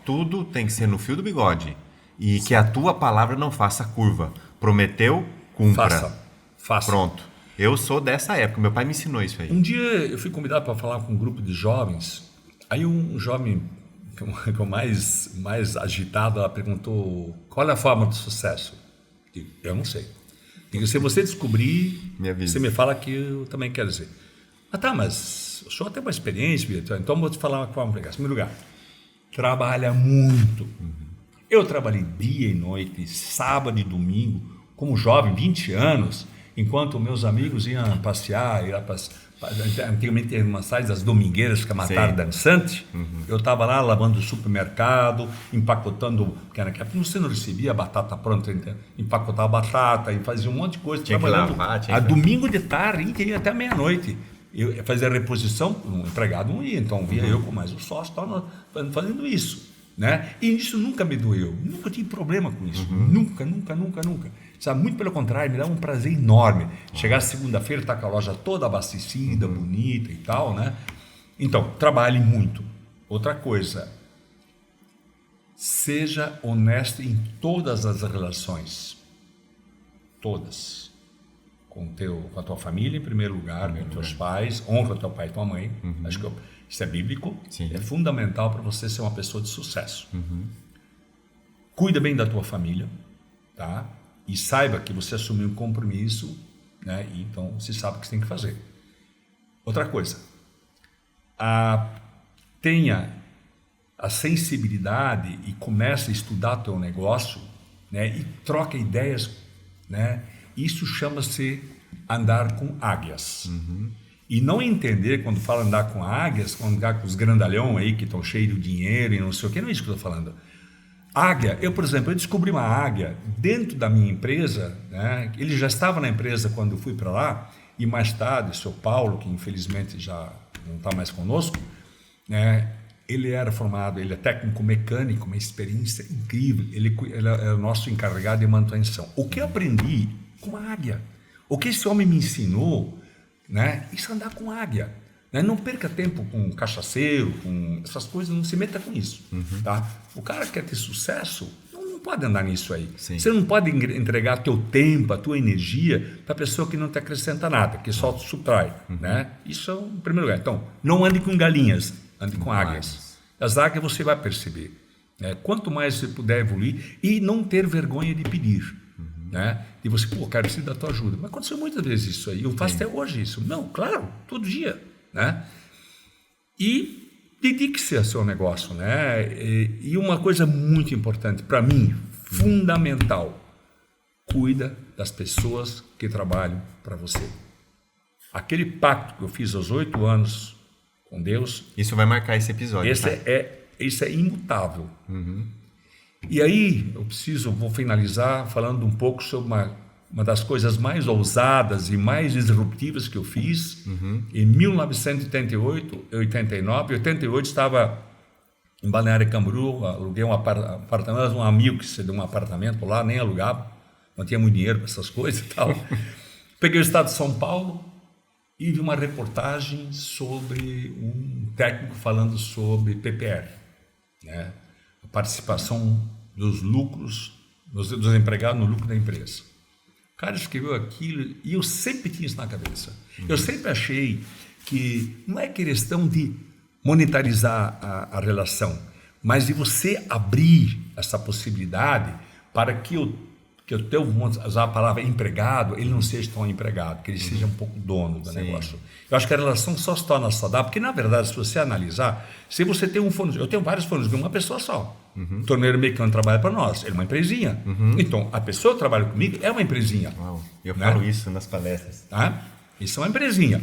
tudo tem que ser no fio do bigode e que a tua palavra não faça curva. Prometeu, cumpra. Faça. Pronto. Eu sou dessa época, meu pai me ensinou isso aí. Um dia eu fui convidado para falar com um grupo de jovens, aí um jovem que é o mais agitado, ela perguntou, qual é a forma do sucesso? Eu não sei. Se você descobrir, você me fala que eu também quero dizer. Mas o senhor tem uma experiência, então eu vou te falar uma forma. Em primeiro lugar, trabalha muito. Eu trabalhei dia e noite, sábado e domingo, como jovem, 20 anos, enquanto meus amigos iam passear, antigamente tinha umas saídas das domingueiras que mataram dançante, eu estava lá lavando o supermercado, empacotando, porque naquela época você não recebia batata pronta, empacotava batata e fazia um monte de coisa, trabalhando a domingo de tarde e ia até meia-noite. Eu fazia reposição, o empregado não ia, então via eu com mais o sócio fazendo isso, né? E isso nunca me doeu, nunca tive problema com isso, nunca. Sabe, muito pelo contrário, me dá um prazer enorme. Chegar segunda-feira, tá com a loja toda abastecida, bonita e tal, né? Então, trabalhe muito. Outra coisa, seja honesto em todas as relações. Todas. Com a tua família, em primeiro lugar, com teus pais, honra teu pai e tua mãe. Acho que isso é bíblico. Sim. É fundamental para você ser uma pessoa de sucesso. Cuida bem da tua família, tá? E saiba que você assumiu um compromisso, né? E então você sabe o que você tem que fazer. Outra coisa, tenha a sensibilidade e comece a estudar teu negócio, né? E troca ideias, né? Isso chama-se andar com águias. E não entender, quando fala andar com águias, quando andar com os grandalhão aí que estão cheios de dinheiro e não sei o que, não é isso que eu estou falando. Águia, por exemplo, eu descobri uma águia dentro da minha empresa, né? Ele já estava na empresa quando eu fui para lá, e mais tarde, o seu Paulo, que infelizmente já não está mais conosco, né? Ele era formado, ele é técnico mecânico, uma experiência incrível, ele é o nosso encarregado de manutenção. O que eu aprendi com a águia, o que esse homem me ensinou, né? Isso é andar com águia. Não perca tempo com cachaceiro, com essas coisas, não se meta com isso. Tá? O cara que quer ter sucesso não pode andar nisso aí. Sim. Você não pode entregar teu tempo, a tua energia para a pessoa que não te acrescenta nada, que só te subtrai. Né? Isso é o primeiro lugar. Então, não ande com galinhas, ande com águias. As águias você vai perceber. Né? Quanto mais você puder evoluir e não ter vergonha de pedir. Né? E você, quero precisar da tua ajuda. Mas aconteceu muitas vezes isso aí. Eu faço até hoje isso. Não, claro, todo dia. Né? E dedique-se ao seu negócio, né? E uma coisa muito importante para mim, fundamental, cuida das pessoas que trabalham para você. Aquele pacto que eu fiz aos 8 anos com Deus, isso vai marcar esse episódio. Isso é imutável. E aí vou finalizar falando um pouco sobre uma das coisas mais ousadas e mais disruptivas que eu fiz. Em 1988, 89, 88 estava em Balneário Camboriú, aluguei um apartamento, um amigo que cedeu um apartamento lá, nem alugava, não tinha muito dinheiro para essas coisas e tal. Peguei o estado de São Paulo e vi uma reportagem sobre um técnico falando sobre PPR, né? A participação dos lucros, dos empregados no lucro da empresa. O cara escreveu aquilo e eu sempre tinha isso na cabeça. Eu sempre achei que não é questão de monetarizar a relação, mas de você abrir essa possibilidade para que o teu, vamos usar a palavra empregado, ele não seja tão empregado, que ele seja um pouco dono do negócio. Eu acho que a relação só se torna saudável, porque na verdade, se você analisar, se você tem um fornecedor, eu tenho vários fornecedores, uma pessoa só. O torneiro mecânico trabalha para nós, ele é uma empresinha. Então, a pessoa que trabalha comigo é uma empresinha. Uau, eu falo isso nas palestras. Tá? Isso é uma empresinha.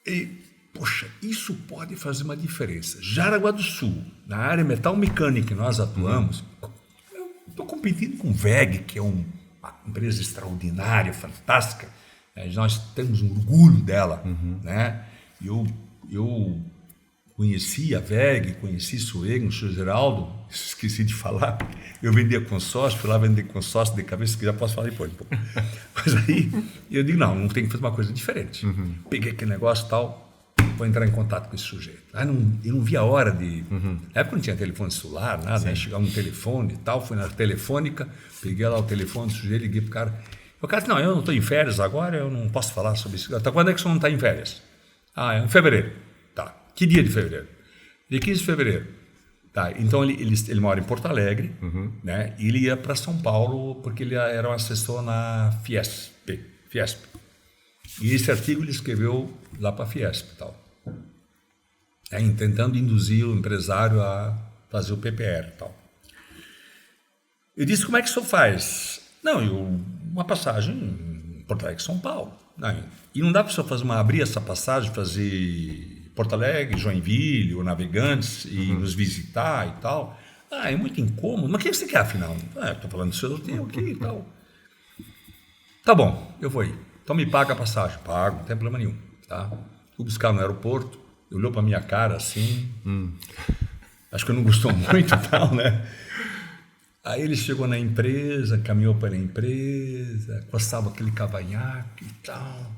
E, poxa, isso pode fazer uma diferença. Jaraguá do Sul, na área metal mecânica que nós atuamos, estou competindo com o VEG, que é uma empresa extraordinária, fantástica. Nós temos um orgulho dela. Né? Eu conheci a VEG, conheci Suego, o Sr. Geraldo, esqueci de falar, eu vendia consórcio, fui lá vender consórcio de cabeça, que já posso falar depois um pouco. Mas aí eu digo, não tem que fazer uma coisa diferente. Peguei aquele negócio e tal, vou entrar em contato com esse sujeito. Aí eu não vi a hora de... Na época não tinha telefone celular, nada, né? Chegava um telefone e tal, fui na telefônica, peguei lá o telefone do sujeito, liguei pro cara. O cara disse, não, eu não estou em férias agora, eu não posso falar sobre isso. Tá, quando é que você não está em férias? Ah, é em fevereiro. Tá, que dia de fevereiro? Dia 15 de fevereiro. Tá, então ele mora em Porto Alegre, né? E ele ia para São Paulo porque ele era um assessor na Fiesp. E esse artigo ele escreveu lá para a Fiesp e tal. Tentando induzir o empresário a fazer o PPR e tal. Eu disse, como é que isso faz? Não, uma passagem em Porto Alegre, São Paulo. E não dá para você abrir essa passagem, fazer Porto Alegre, Joinville, ou Navegantes, e nos visitar e tal. É muito incômodo. Mas o que você quer, afinal? Estou falando do seu sorteio aqui e tal. Tá bom, eu vou ir. Então me paga a passagem. Pago, não tem problema nenhum. Tá? Fui buscar no aeroporto, olhou para minha cara assim. Acho que não gostou muito e tal, né? Aí ele chegou na empresa, caminhou para a empresa, coçava aquele cavanhaque e tal.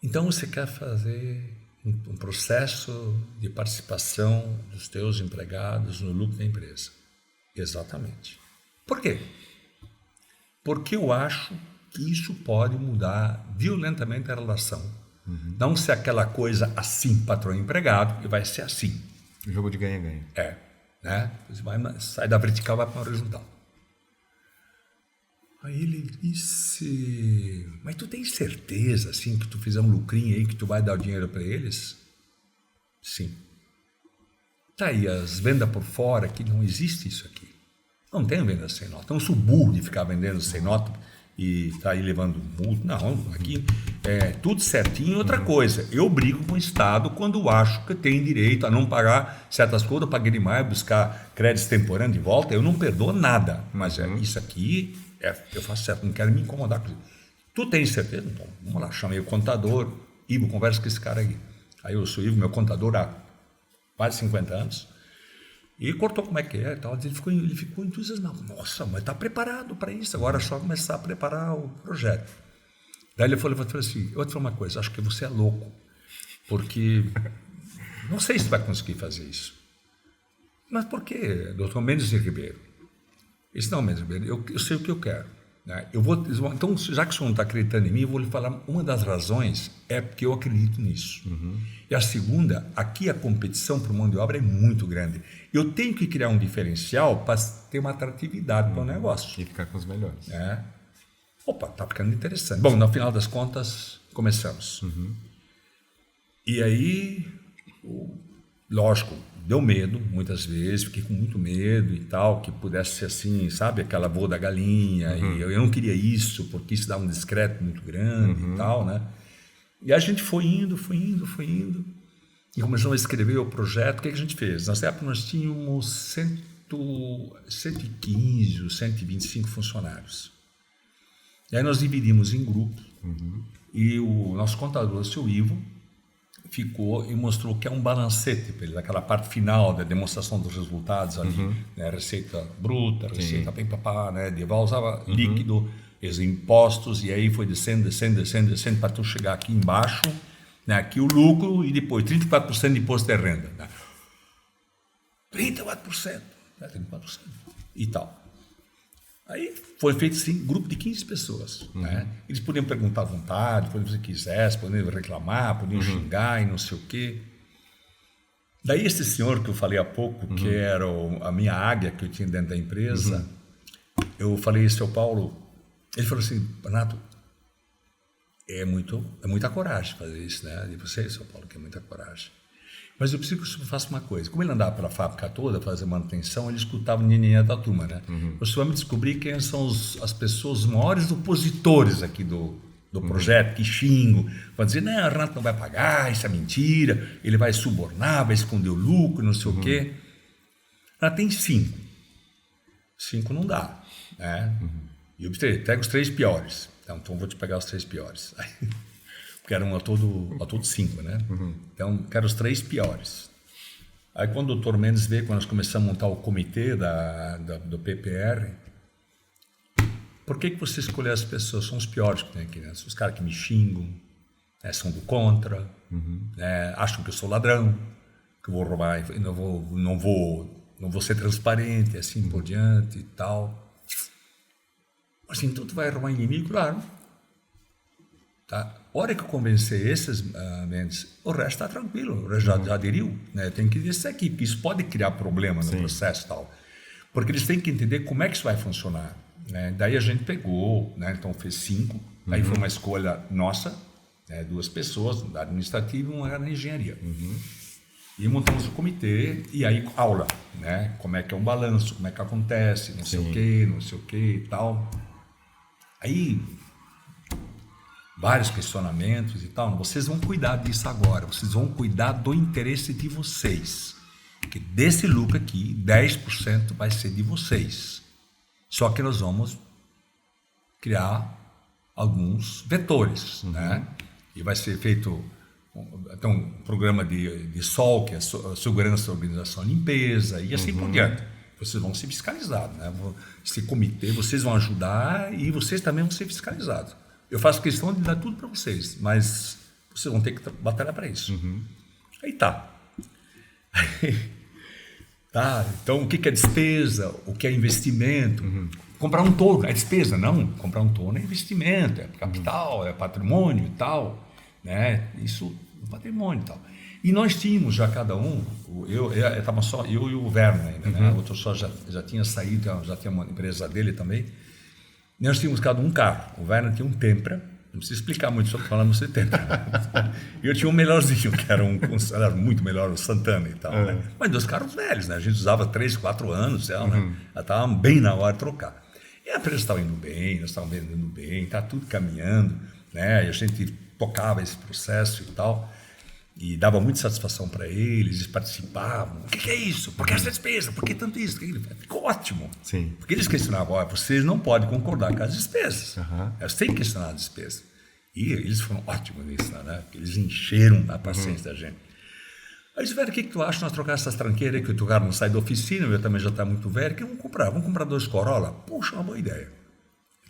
Então você quer fazer um processo de participação dos teus empregados no lucro da empresa. Exatamente. Por quê? Porque eu acho que isso pode mudar violentamente a relação. Não ser aquela coisa assim, patrão-empregado, e vai ser assim. Jogo de ganha-ganha. Né? Você sai da vertical, vai para a horizontal. Aí ele disse, mas tu tem certeza, assim, que tu fizer um lucrinho aí, que tu vai dar o dinheiro para eles? Sim. Tá aí, as vendas por fora, que não existe isso aqui. Não tem venda sem nota. Então, eu sou burro de ficar vendendo sem nota e tá aí levando multa. Não, aqui é tudo certinho. Outra coisa, eu brigo com o Estado quando acho que tem direito a não pagar certas coisas, eu paguei demais, buscar créditos temporâneos de volta, eu não perdoo nada. Mas isso aqui, eu faço certo, não quero me incomodar com isso. Tu tens certeza? Então, vamos lá, chamei o contador, Ivo, conversa com esse cara aí. Aí eu sou Ivo, meu contador há quase 50 anos. E cortou como é que é e tal. Ele ficou entusiasmado. Nossa, mas está preparado para isso. Agora é só começar a preparar o projeto. Daí ele falou assim, eu vou te falar uma coisa, acho que você é louco. Porque não sei se vai conseguir fazer isso. Mas por quê, doutor Mendes de Ribeiro? Ele disse, não, Mendes de Ribeiro, eu sei o que eu quero. Né? Então, já que o senhor não está acreditando em mim, eu vou lhe falar, uma das razões é porque eu acredito nisso. E a segunda, aqui a competição por mão de obra é muito grande. Eu tenho que criar um diferencial para ter uma atratividade para o negócio. E ficar com os melhores. Opa, está ficando interessante. Bom, no final das contas, começamos. E aí, lógico, deu medo, muitas vezes, fiquei com muito medo e tal, que pudesse ser assim, sabe, aquela voo da galinha, e eu não queria isso, porque isso dá um discreto muito grande e tal, né? E a gente foi indo, e começamos a escrever o projeto. O que a gente fez? Nessa época nós tínhamos 115 ou 125 funcionários. E aí nós dividimos em grupos, e o nosso contador, o seu Ivo, ficou e mostrou que é um balancete para ele, daquela parte final da demonstração dos resultados ali, né? Receita bruta, receita papá, né? Usava líquido, os impostos, e aí foi descendo para tu chegar aqui embaixo, né? Aqui o lucro e depois 34% de imposto de renda. Né? 34%, né? 34% e tal. Aí foi feito assim, grupo de 15 pessoas. Né? Eles podiam perguntar à vontade, podiam fazer o que quisessem, podiam reclamar, podiam xingar e não sei o quê. Daí esse senhor que eu falei há pouco, que era a minha águia que eu tinha dentro da empresa, eu falei, seu Paulo, ele falou assim, Renato, é muita coragem fazer isso, né? De você, seu Paulo, que é muita coragem. Mas eu preciso que o senhor faça uma coisa. Como ele andava pela fábrica toda, fazer manutenção, ele escutava o nhenhenhé da turma, né? O senhor vai me descobrir quem são as pessoas, os maiores opositores aqui do projeto, que xingam, vão dizer, não, o Renato não vai pagar, isso é mentira, ele vai subornar, vai esconder o lucro, não sei o quê. Ela tem 5. 5 não dá, né? E eu pego os 3 piores. Então vou te pegar os 3 piores. Aí, porque eram ao todo 5, né? Então, quero os 3 piores. Aí quando o doutor Mendes veio, quando nós começamos a montar o comitê do PPR, por que você escolheu as pessoas? São os piores que tem aqui, né? São os caras que me xingam, né? São do contra, né? Acham que eu sou ladrão, que eu vou roubar, não vou ser transparente, assim por diante e tal. Assim, então tu vai arrumar inimigo? Claro. Tá? A hora que eu convencer esses Mendes, o resto está tranquilo, o resto já aderiu. Né? Tem que dizer aqui, porque isso pode criar problema no processo e tal. Porque eles têm que entender como é que isso vai funcionar. Né? Daí a gente pegou, né? Então fez 5, aí foi uma escolha nossa, né? 2 pessoas, da administrativa e uma na engenharia. E montamos o comitê, e aí aula, né? Como é que é um balanço, como é que acontece, não sei o que e tal. Aí, vários questionamentos e tal. Vocês vão cuidar disso agora, vocês vão cuidar do interesse de vocês. Porque desse lucro aqui, 10% vai ser de vocês. Só que nós vamos criar alguns vetores, né? E vai ser feito um programa de SOL, que é Segurança, Organização e Limpeza, e assim por diante. Vocês vão ser fiscalizados, né? Esse comitê, vocês vão ajudar e vocês também vão ser fiscalizados. Eu faço questão de dar tudo para vocês, mas vocês vão ter que batalhar para isso. Aí tá. Tá, então o que é despesa, o que é investimento? Comprar um torno é despesa? Não, comprar um torno é investimento, é capital, é patrimônio e tal, né? Isso é patrimônio e tal. E nós tínhamos já cada um, eu estava só eu e o Werner ainda, né? O outro só já tinha saído, já tinha uma empresa dele também. E nós tínhamos cada um carro. O Werner tinha um Tempra, não precisa explicar muito sobre falando de Tempra. E eu tinha um melhorzinho, que era muito melhor, o Santana e tal, né? Mas 2 carros velhos, né? A gente usava 3, 4 anos, né? Já estava bem na hora de trocar. E a empresa estava indo bem, nós estávamos vendendo bem, está tudo caminhando, né? E a gente tocava esse processo e tal. E dava muita satisfação para eles, eles participavam. O que é isso? Por que essa despesa? Por que tanto isso? Ficou ótimo. Sim. Porque eles questionavam, vocês não podem concordar com as despesas. Eles têm que questionar as despesas. E eles foram ótimos nisso, né? Eles encheram a paciência da gente. Aí eles, velho, o que tu acha? Nós trocar essas tranqueiras que o cara não sai da oficina, eu também já está muito velho, que vamos comprar? Vamos comprar 2 Corolla? Puxa, uma boa ideia.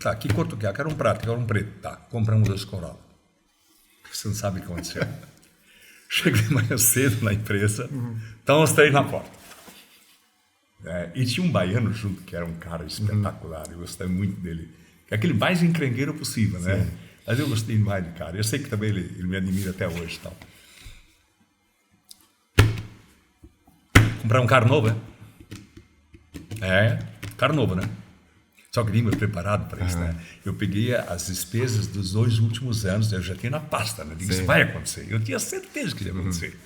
Tá, que cor tu quer? Eu quero um prato, quero um preto. Tá, compramos 2 Corolla. Você não sabe o que aconteceu. Cheguei manhã cedo na empresa, estão os 3 na porta. E tinha um baiano junto, que era um cara espetacular, eu gostei muito dele. Que é aquele mais encrenqueiro possível, né? Mas eu gostei mais do cara. Eu sei que também ele me admira até hoje e tal. Comprar um carro novo, carro novo, né? Só que nem me preparado para isso, né? Eu peguei as despesas dos 2 últimos anos, eu já tinha na pasta, né? Digo, isso vai acontecer. Eu tinha certeza que ia acontecer.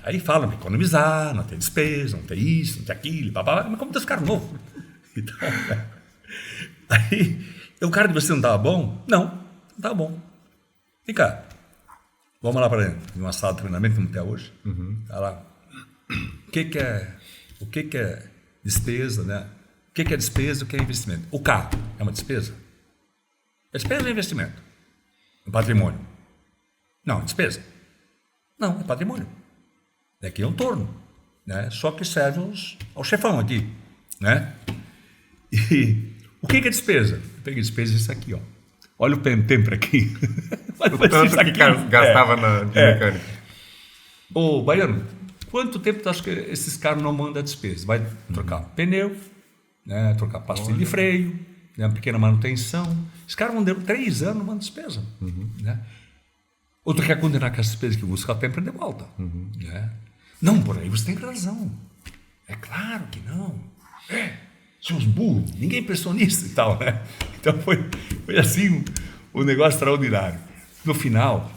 Aí falam, economizar, não tem despesa, não tem isso, não tem aquilo, mas como tem esse carro novo? Então, aí, o cara de você não estava bom? Não estava bom. Vem cá, vamos lá para dentro, numa sala de treinamento, como tem hoje. Tá lá. O que é despesa, né? O que é despesa e o que é investimento? O carro é uma despesa? É despesa ou é investimento? É patrimônio? Não, é despesa. Não, é patrimônio. Aqui é um torno, né? Só que serve ao chefão aqui, né? E o que é despesa? Eu peguei despesa isso aqui, ó. Olha o Tempra aqui. O tanto que gastava de mecânica. Ô, Baiano, quanto tempo tu acha que esses caras não mandam a despesa? Vai trocar pneu, né, trocar pastilha de freio, né, uma pequena manutenção. Os caras vão 3 anos, não mandam despesa. Né? Ou tu quer condenar com as despesas que busca o tempo de volta. Né? Não, por aí você tem razão. É claro que não. São uns burros, ninguém pensou nisso e tal. Né? Então foi assim um negócio extraordinário. No final,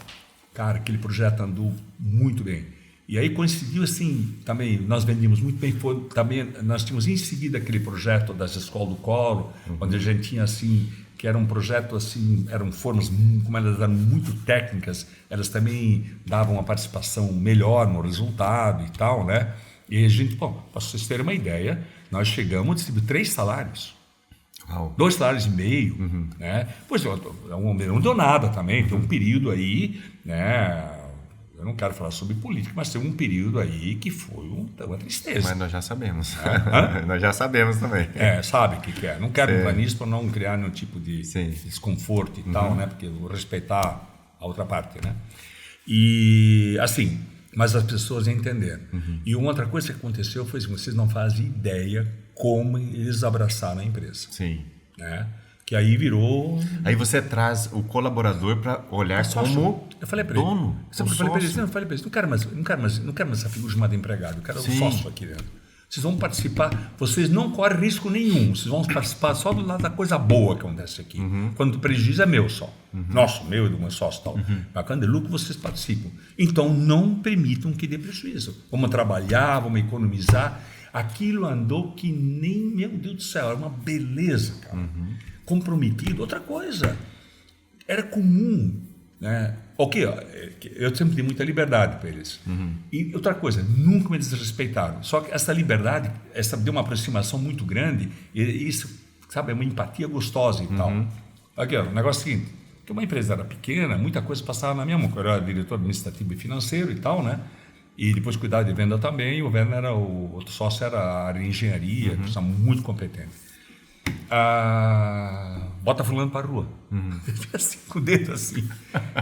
cara, aquele projeto andou muito bem. E aí coincidiu assim, também nós vendíamos muito bem, também nós tínhamos em seguida aquele projeto das escolas do colo, onde a gente tinha assim, que era um projeto assim, eram formas, como elas eram muito técnicas, elas também davam uma participação melhor no resultado e tal, né? E a gente, bom, para vocês terem uma ideia, nós chegamos a distribuir 3 salários. Uau. 2,5 salários, né? Pois não deu nada também, tem um período aí, né? Eu não quero falar sobre política, mas tem um período aí que foi uma tristeza. Mas nós já sabemos. Nós já sabemos também. Sabe o que é. Não quero entrar nisso para não criar nenhum tipo de desconforto e tal, né? Porque eu vou respeitar a outra parte, né? E assim, mas as pessoas entenderam. E uma outra coisa que aconteceu foi que vocês não fazem ideia como eles abraçaram a empresa. Sim. Né? Que aí virou... Aí você traz o colaborador para olhar como eu falei para ele, dono, eu falei para eles, não quero mais essa figura chamada empregado, eu quero um sócio aqui dentro. Vocês vão participar, vocês não correm risco nenhum, vocês vão participar só do lado da coisa boa que acontece aqui. Quando o prejuízo é meu só, nosso, meu e do meu sócio e tal. Mas quando é lucro, vocês participam. Então não permitam que dê prejuízo. Vamos trabalhar, vamos economizar. Aquilo andou que nem, meu Deus do céu, era uma beleza, cara. Comprometido. Outra coisa, era comum, né? Ok, eu sempre dei muita liberdade para eles. E outra coisa, nunca me desrespeitaram. Só que essa liberdade, essa deu uma aproximação muito grande, e isso, sabe, é uma empatia gostosa e tal. Aqui, ó, o negócio é o seguinte, que uma empresa era pequena, muita coisa passava na minha mão, eu era diretor administrativo e financeiro e tal, né? E depois cuidar de venda também, o Werner era o outro sócio, era a área de engenharia, pessoa muito competente. Bota fulano para a rua. Assim, com o dedo assim.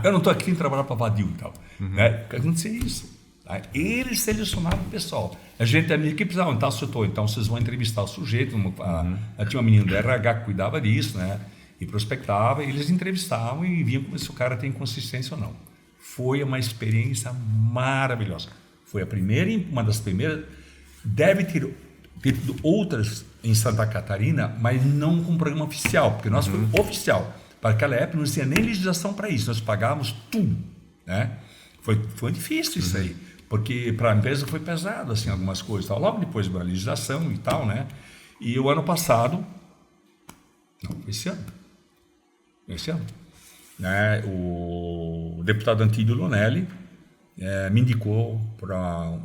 Eu não estou aqui em trabalhar para vadio e tal. Né? Acontecia isso. Tá? Eles selecionavam o pessoal. A gente, a minha equipe precisava, então, setor, então vocês vão entrevistar o sujeito. Tinha uma menina do RH que cuidava disso, né? E prospectava, e eles entrevistavam e viam se o cara tem consistência ou não. Foi uma experiência maravilhosa. Foi uma das primeiras. Deve ter tido outras em Santa Catarina, mas não com programa oficial, porque nós foi oficial. Para aquela época não tinha nem legislação para isso, nós pagávamos tudo, né? Foi difícil isso aí, porque para a empresa foi pesado, assim, algumas coisas, tal. Logo depois da legislação e tal, né? E o ano passado, não, esse ano, né? O deputado Antídio Lonelli me indicou para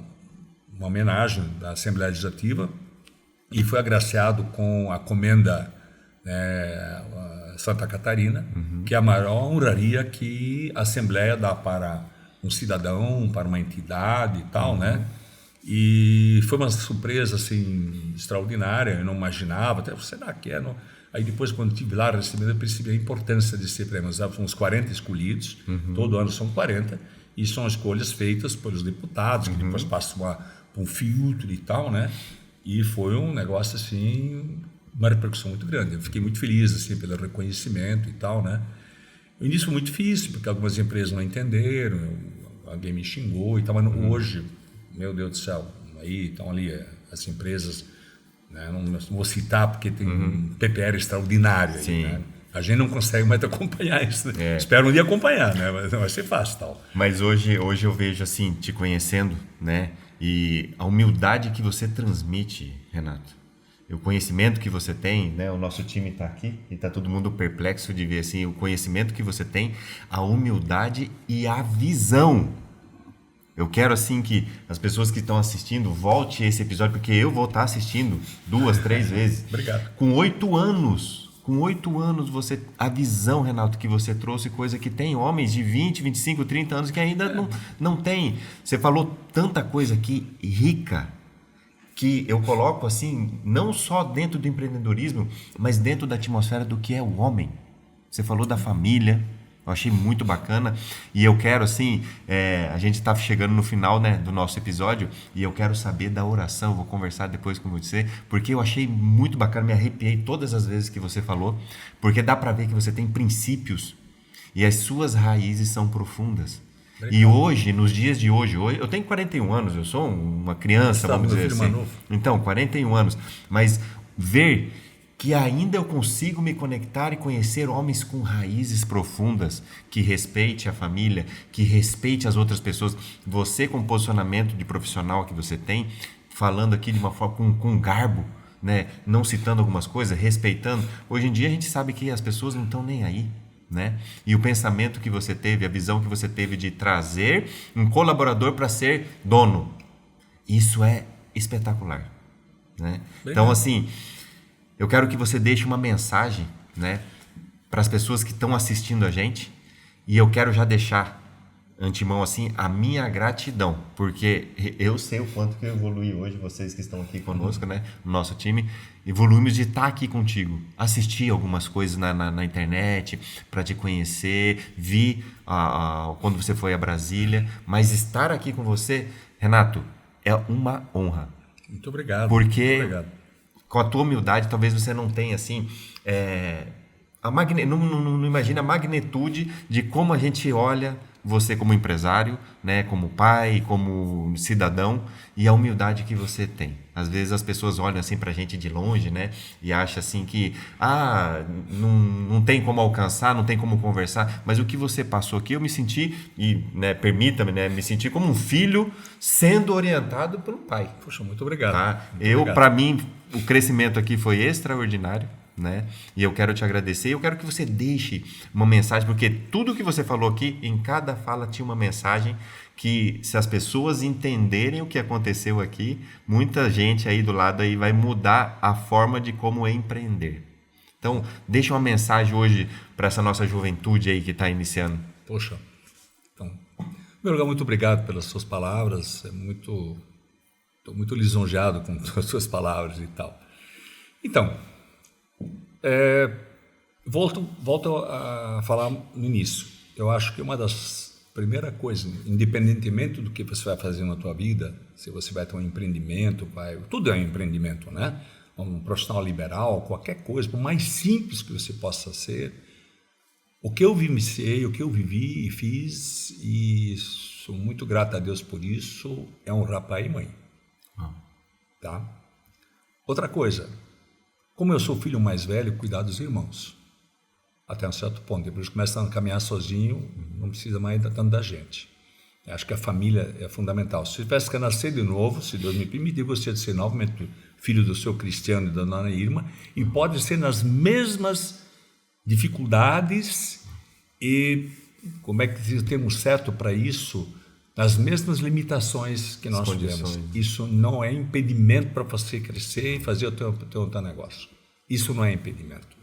uma homenagem da Assembleia Legislativa e foi agraciado com a Comenda Santa Catarina, que é a maior honraria que a Assembleia dá para um cidadão, para uma entidade e tal, né? E foi uma surpresa, assim, extraordinária, eu não imaginava, até será que é? Não? Aí depois, quando estive lá recebendo, eu percebi a importância desse prêmio. São uns 40 escolhidos, todo ano são 40, e são escolhas feitas pelos deputados, que depois passam por um filtro e tal, né? E foi um negócio, assim, uma repercussão muito grande. Eu fiquei muito feliz, assim, pelo reconhecimento e tal, né? O início foi muito difícil, porque algumas empresas não entenderam, alguém me xingou e tal, mas hoje, meu Deus do céu, aí estão ali as empresas, né? Não vou citar porque tem um PPR extraordinário aí, né? A gente não consegue mais acompanhar isso. Né? Espero um dia acompanhar, né? Mas não vai ser fácil tal. Mas hoje eu vejo assim, te conhecendo, né? E a humildade que você transmite, Renato. O conhecimento que você tem, né? O nosso time está aqui e está todo mundo perplexo de ver assim, o conhecimento que você tem, a humildade e a visão. Eu quero assim que as pessoas que estão assistindo volte esse episódio, porque eu vou estar assistindo 2, 3 vezes. Obrigado. Com 8 anos, você, a visão, Renato, que você trouxe, coisa que tem homens de 20, 25, 30 anos que ainda não tem. Você falou tanta coisa aqui rica, que eu coloco assim, não só dentro do empreendedorismo, mas dentro da atmosfera do que é o homem. Você falou da família, eu achei muito bacana, e eu quero assim, a gente está chegando no final, né, do nosso episódio, e eu quero saber da oração, vou conversar depois com você, porque eu achei muito bacana, me arrepiei todas as vezes que você falou, porque dá para ver que você tem princípios, e as suas raízes são profundas. Legal. E hoje, nos dias de hoje, eu tenho 41 anos, eu sou uma criança, vamos dizer assim. Então, 41 anos, mas ver que ainda eu consigo me conectar e conhecer homens com raízes profundas, que respeite a família, que respeite as outras pessoas. Você, com o posicionamento de profissional que você tem, falando aqui de uma forma com garbo, né? Não citando algumas coisas, respeitando. Hoje em dia a gente sabe que as pessoas não estão nem aí, né? E o pensamento que você teve, a visão que você teve de trazer um colaborador para ser dono, isso é espetacular, né? Então, assim, Eu quero que você deixe uma mensagem, né, para as pessoas que estão assistindo a gente. E eu quero já deixar antemão assim a minha gratidão, porque eu sei o quanto que eu evolui hoje, vocês que estão aqui conosco, né, no nosso time, evoluímos de estar aqui contigo, assistir algumas coisas na internet para te conhecer, vi quando você foi a Brasília, mas estar aqui com você, Renato, é uma honra. Muito obrigado. Porque muito obrigado. Com a tua humildade, talvez você não tenha assim, não imagina a magnitude de como a gente olha você como empresário, né, como pai, como cidadão, e a humildade que você tem. Às vezes as pessoas olham assim pra gente de longe, né, e acham assim que não tem como alcançar, não tem como conversar, mas o que você passou aqui, eu me senti, e né, permita-me, né, me senti como um filho sendo orientado pelo pai. Poxa, muito obrigado. Tá? Muito Para mim, o crescimento aqui foi extraordinário. Né? E eu quero te agradecer, eu quero que você deixe uma mensagem, porque tudo que você falou aqui, em cada fala tinha uma mensagem que, se as pessoas entenderem o que aconteceu aqui, muita gente aí do lado aí vai mudar a forma de como é empreender. Então, deixa uma mensagem hoje para essa nossa juventude aí que está iniciando. Poxa, então, em primeiro lugar, muito obrigado pelas suas palavras, estou muito lisonjeado com as suas palavras e tal. Então, volto a falar no início. Eu acho que uma das primeiras coisas, independentemente do que você vai fazer na tua vida, se você vai ter um empreendimento, tudo é um empreendimento, né? Um profissional liberal, qualquer coisa, por mais simples que você possa ser, o que eu vivenciei, o que eu vivi e fiz, e sou muito grato a Deus por isso, é honrar pai e mãe. Tá? Outra coisa, como eu sou o filho mais velho, cuidar dos irmãos. Até um certo ponto. Depois começa a caminhar sozinho, não precisa mais tanto da gente. Eu acho que a família é fundamental. Se tivesse que nascer de novo, se Deus me permitir, gostaria de ser novamente filho do seu Cristiano e da dona Irma, e pode ser nas mesmas dificuldades e, como é que diz o termo certo para isso, nas mesmas limitações que nós tivemos. Isso não é impedimento para você crescer e fazer o teu negócio. Isso não é impedimento.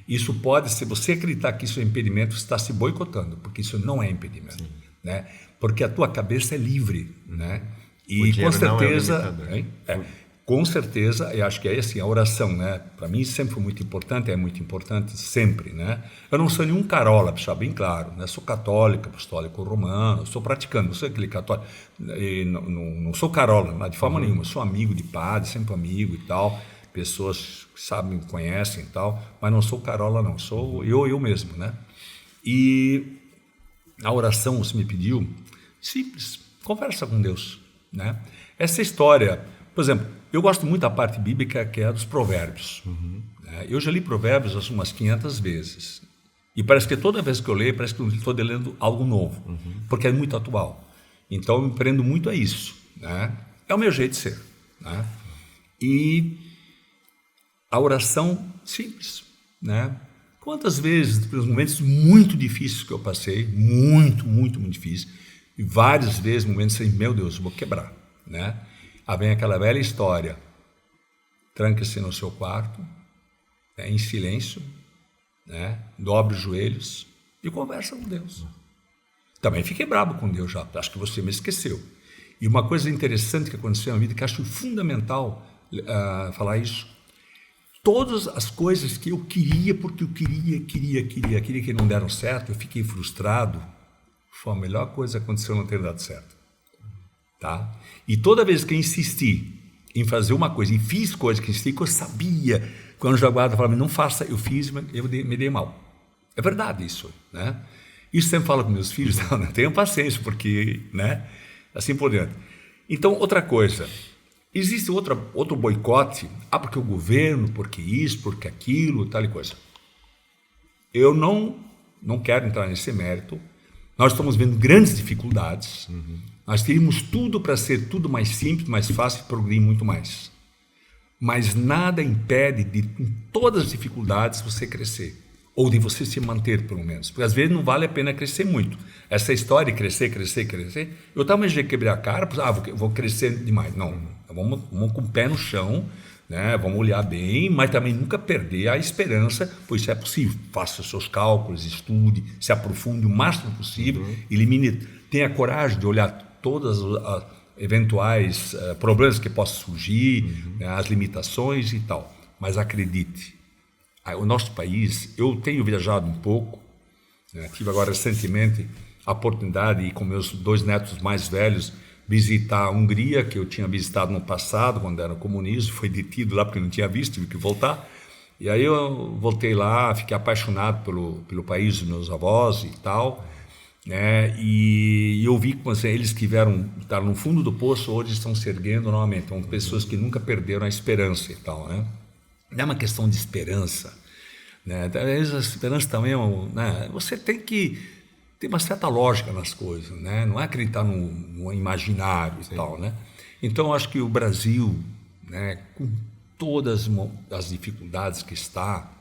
Isso pode, se você acreditar que isso é impedimento, você está se boicotando, porque isso não é impedimento. Né? Porque a tua cabeça é livre. Né? E com certeza... Com certeza, eu acho que é assim, a oração, né? Para mim sempre foi muito importante, é muito importante sempre, né? Eu não sou nenhum carola, para deixar bem claro, né? Sou católico, apostólico romano, sou praticante, não sou aquele católico, não sou carola, de forma nenhuma, sou amigo de padre, sempre amigo e tal, pessoas que sabem, conhecem e tal, mas não sou carola não, sou eu mesmo, né? E a oração, você me pediu, simples, conversa com Deus, né? Essa história, por exemplo, eu gosto muito da parte bíblica que é a dos provérbios. Eu já li provérbios umas 500 vezes. E parece que toda vez que eu leio, parece que eu estou lendo algo novo. Porque é muito atual. Então, eu me prendo muito a isso. Né? É o meu jeito de ser. Né? E a oração simples. Né? Quantas vezes, pelos momentos muito difíceis que eu passei, muito difíceis, e várias vezes momentos assim, meu Deus, eu vou quebrar. Né? Aí vem aquela velha história, tranque-se no seu quarto, né, em silêncio, né, dobre os joelhos e conversa com Deus. Também fiquei bravo com Deus já, acho que você me esqueceu. E uma coisa interessante que aconteceu na vida, que acho fundamental falar isso, todas as coisas que eu queria, porque eu queria que não deram certo, eu fiquei frustrado, foi a melhor coisa que aconteceu não ter dado certo. Tá? E toda vez que eu insisti em fazer uma coisa, e fiz coisas que eu sabia, quando o guarda falava, não faça, eu fiz, eu me dei mal. É verdade isso. Né? Isso sempre falo com meus filhos, não tenham paciência, porque, né? Assim por diante. Então, outra coisa, existe outro boicote, porque o governo, porque isso, porque aquilo, tal e coisa. Eu não quero entrar nesse mérito, nós estamos vendo grandes dificuldades, nós teríamos tudo para ser tudo mais simples, mais fácil e progredir muito mais. Mas nada impede de, com todas as dificuldades, você crescer. Ou de você se manter, pelo menos. Porque às vezes não vale a pena crescer muito. Essa história de crescer. Eu estava já quebrei a cara, vou crescer demais. Não, vamos com o pé no chão, né? Vamos olhar bem, mas também nunca perder a esperança, pois isso é possível. Faça os seus cálculos, estude, se aprofunde o máximo possível, elimine, tenha coragem de olhar todas as eventuais problemas que possam surgir, né, as limitações e tal. Mas acredite, o nosso país, eu tenho viajado um pouco, né, tive agora recentemente a oportunidade de ir com meus 2 netos mais velhos visitar a Hungria, que eu tinha visitado no passado, quando era comunismo, foi detido lá porque não tinha visto, tive que voltar. E aí eu voltei lá, fiquei apaixonado pelo país dos meus avós e tal, né? E eu vi que eles que estavam no fundo do poço, hoje estão se erguendo novamente. São pessoas que nunca perderam a esperança e tal, né? Não é uma questão de esperança, né? Talvez a esperança também, né? Você tem que ter uma certa lógica nas coisas, né? Não é acreditar no imaginário e tal, né? Então, eu acho que o Brasil, né, com todas as dificuldades que está,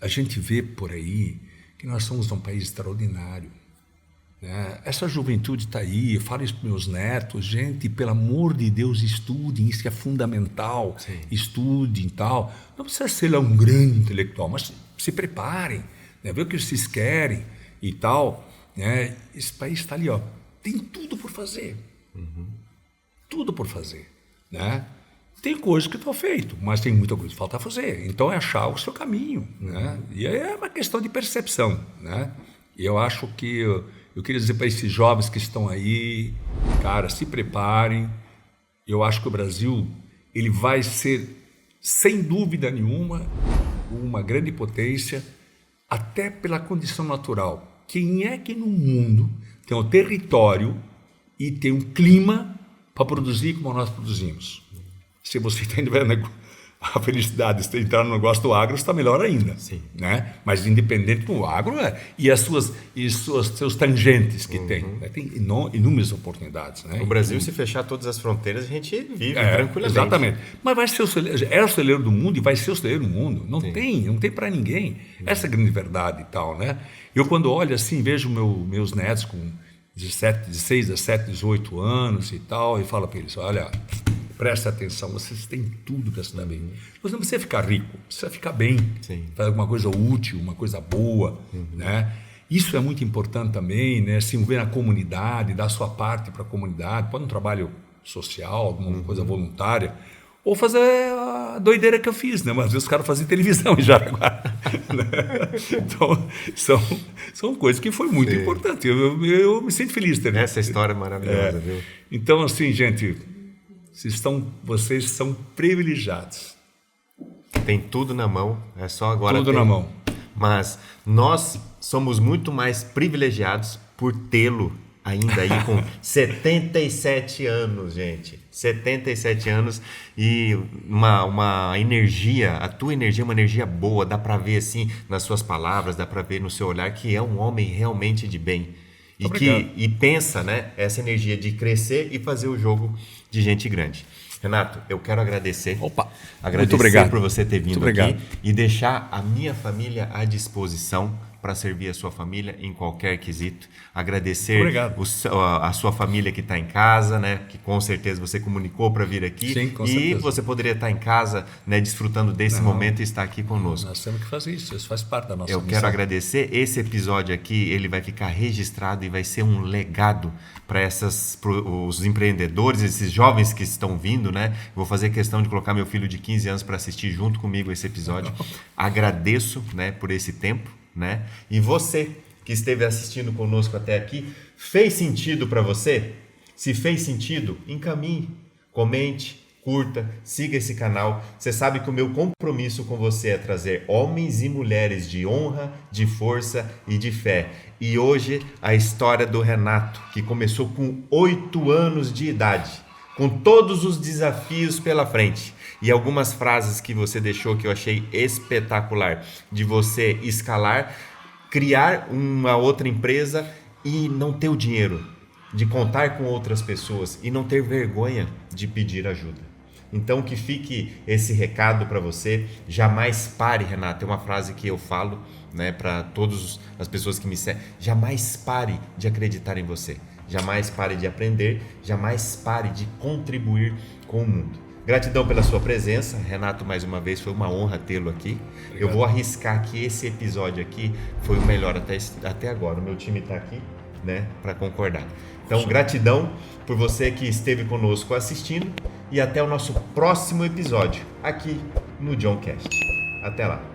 a gente vê por aí que nós somos um país extraordinário, né? Essa juventude está aí, eu falo isso para meus netos, gente, pelo amor de Deus, estudem, isso é fundamental, estudem e tal. Não precisa ser lá um grande intelectual, mas se preparem, né? Vê o que vocês querem e tal, né? Esse país está ali, ó, tem tudo por fazer, tudo por fazer, né? Tem coisas que estão feitas, mas tem muita coisa que falta fazer. Então é achar o seu caminho, né? E aí é uma questão de percepção, né? E eu acho que eu queria dizer para esses jovens que estão aí, cara, se preparem. Eu acho que o Brasil ele vai ser, sem dúvida nenhuma, uma grande potência, até pela condição natural. Quem é que no mundo tem um território e tem um clima para produzir como nós produzimos? Se você tem a felicidade de entrar no negócio do agro, está melhor ainda. Sim. Né? Mas independente do agro, e seus tangentes que tem. Né? Tem inúmeras oportunidades. Né? O Brasil, se fechar todas as fronteiras, a gente vive tranquilamente. Exatamente. Mas vai ser é o celeiro do mundo e vai ser o celeiro do mundo. Não tem para ninguém. Essa é a grande verdade e tal. Né? Eu, quando olho assim, vejo meus netos com 16, 17, 18 anos e tal, e falo para eles, olha, presta atenção, vocês têm tudo para se dar bem. Você não precisa ficar rico, precisa ficar bem, fazer alguma coisa útil, uma coisa boa, né? Isso é muito importante também, né? Se envolver na comunidade, dar a sua parte para a comunidade, pode um trabalho social, alguma coisa voluntária, ou fazer a doideira que eu fiz, né? Mas às vezes os caras faziam televisão em Jaraguá. Né? Então, são coisas que foi muito importante. Eu me sinto feliz de ter. Essa história é maravilhosa, viu? Então, assim, gente, vocês são privilegiados. Tem tudo na mão, é só agora tudo na mão. Mas nós somos muito mais privilegiados por tê-lo ainda aí com 77 anos, gente. 77 anos e uma energia, a tua energia é uma energia boa, dá para ver assim nas suas palavras, dá para ver no seu olhar que é um homem realmente de bem. E pensa, né, essa energia de crescer e fazer o jogo de gente grande. Renato, eu quero agradecer. Agradecer por você ter vindo aqui e deixar a minha família à disposição para servir a sua família em qualquer quesito. Agradecer a sua família que está em casa, né? Que com certeza você comunicou para vir aqui. Sim, com certeza. E você poderia estar em casa, né, desfrutando desse momento e estar aqui conosco. Nós temos que fazer isso faz parte da nossa missão. Eu quero agradecer. Esse episódio aqui, ele vai ficar registrado e vai ser um legado para os empreendedores, esses jovens que estão vindo, né? Vou fazer questão de colocar meu filho de 15 anos para assistir junto comigo esse episódio. Agradeço, né, por esse tempo. Né? E você que esteve assistindo conosco até aqui, fez sentido para você? Se fez sentido, encaminhe, comente, curta, siga esse canal. Você sabe que o meu compromisso com você é trazer homens e mulheres de honra, de força e de fé. E hoje a história do Renato, que começou com 8 anos de idade, com todos os desafios pela frente. E algumas frases que você deixou que eu achei espetacular, de você escalar, criar uma outra empresa e não ter o dinheiro, de contar com outras pessoas e não ter vergonha de pedir ajuda. Então que fique esse recado para você, jamais pare, Renato, é uma frase que eu falo, né, para todas as pessoas que me seguem, jamais pare de acreditar em você, jamais pare de aprender, jamais pare de contribuir com o mundo. Gratidão pela sua presença, Renato, mais uma vez, foi uma honra tê-lo aqui. Obrigado. Eu vou arriscar que esse episódio aqui foi o melhor até agora. O meu time está aqui, né, para concordar. Então, gratidão por você que esteve conosco assistindo e até o nosso próximo episódio aqui no Johncast. Até lá.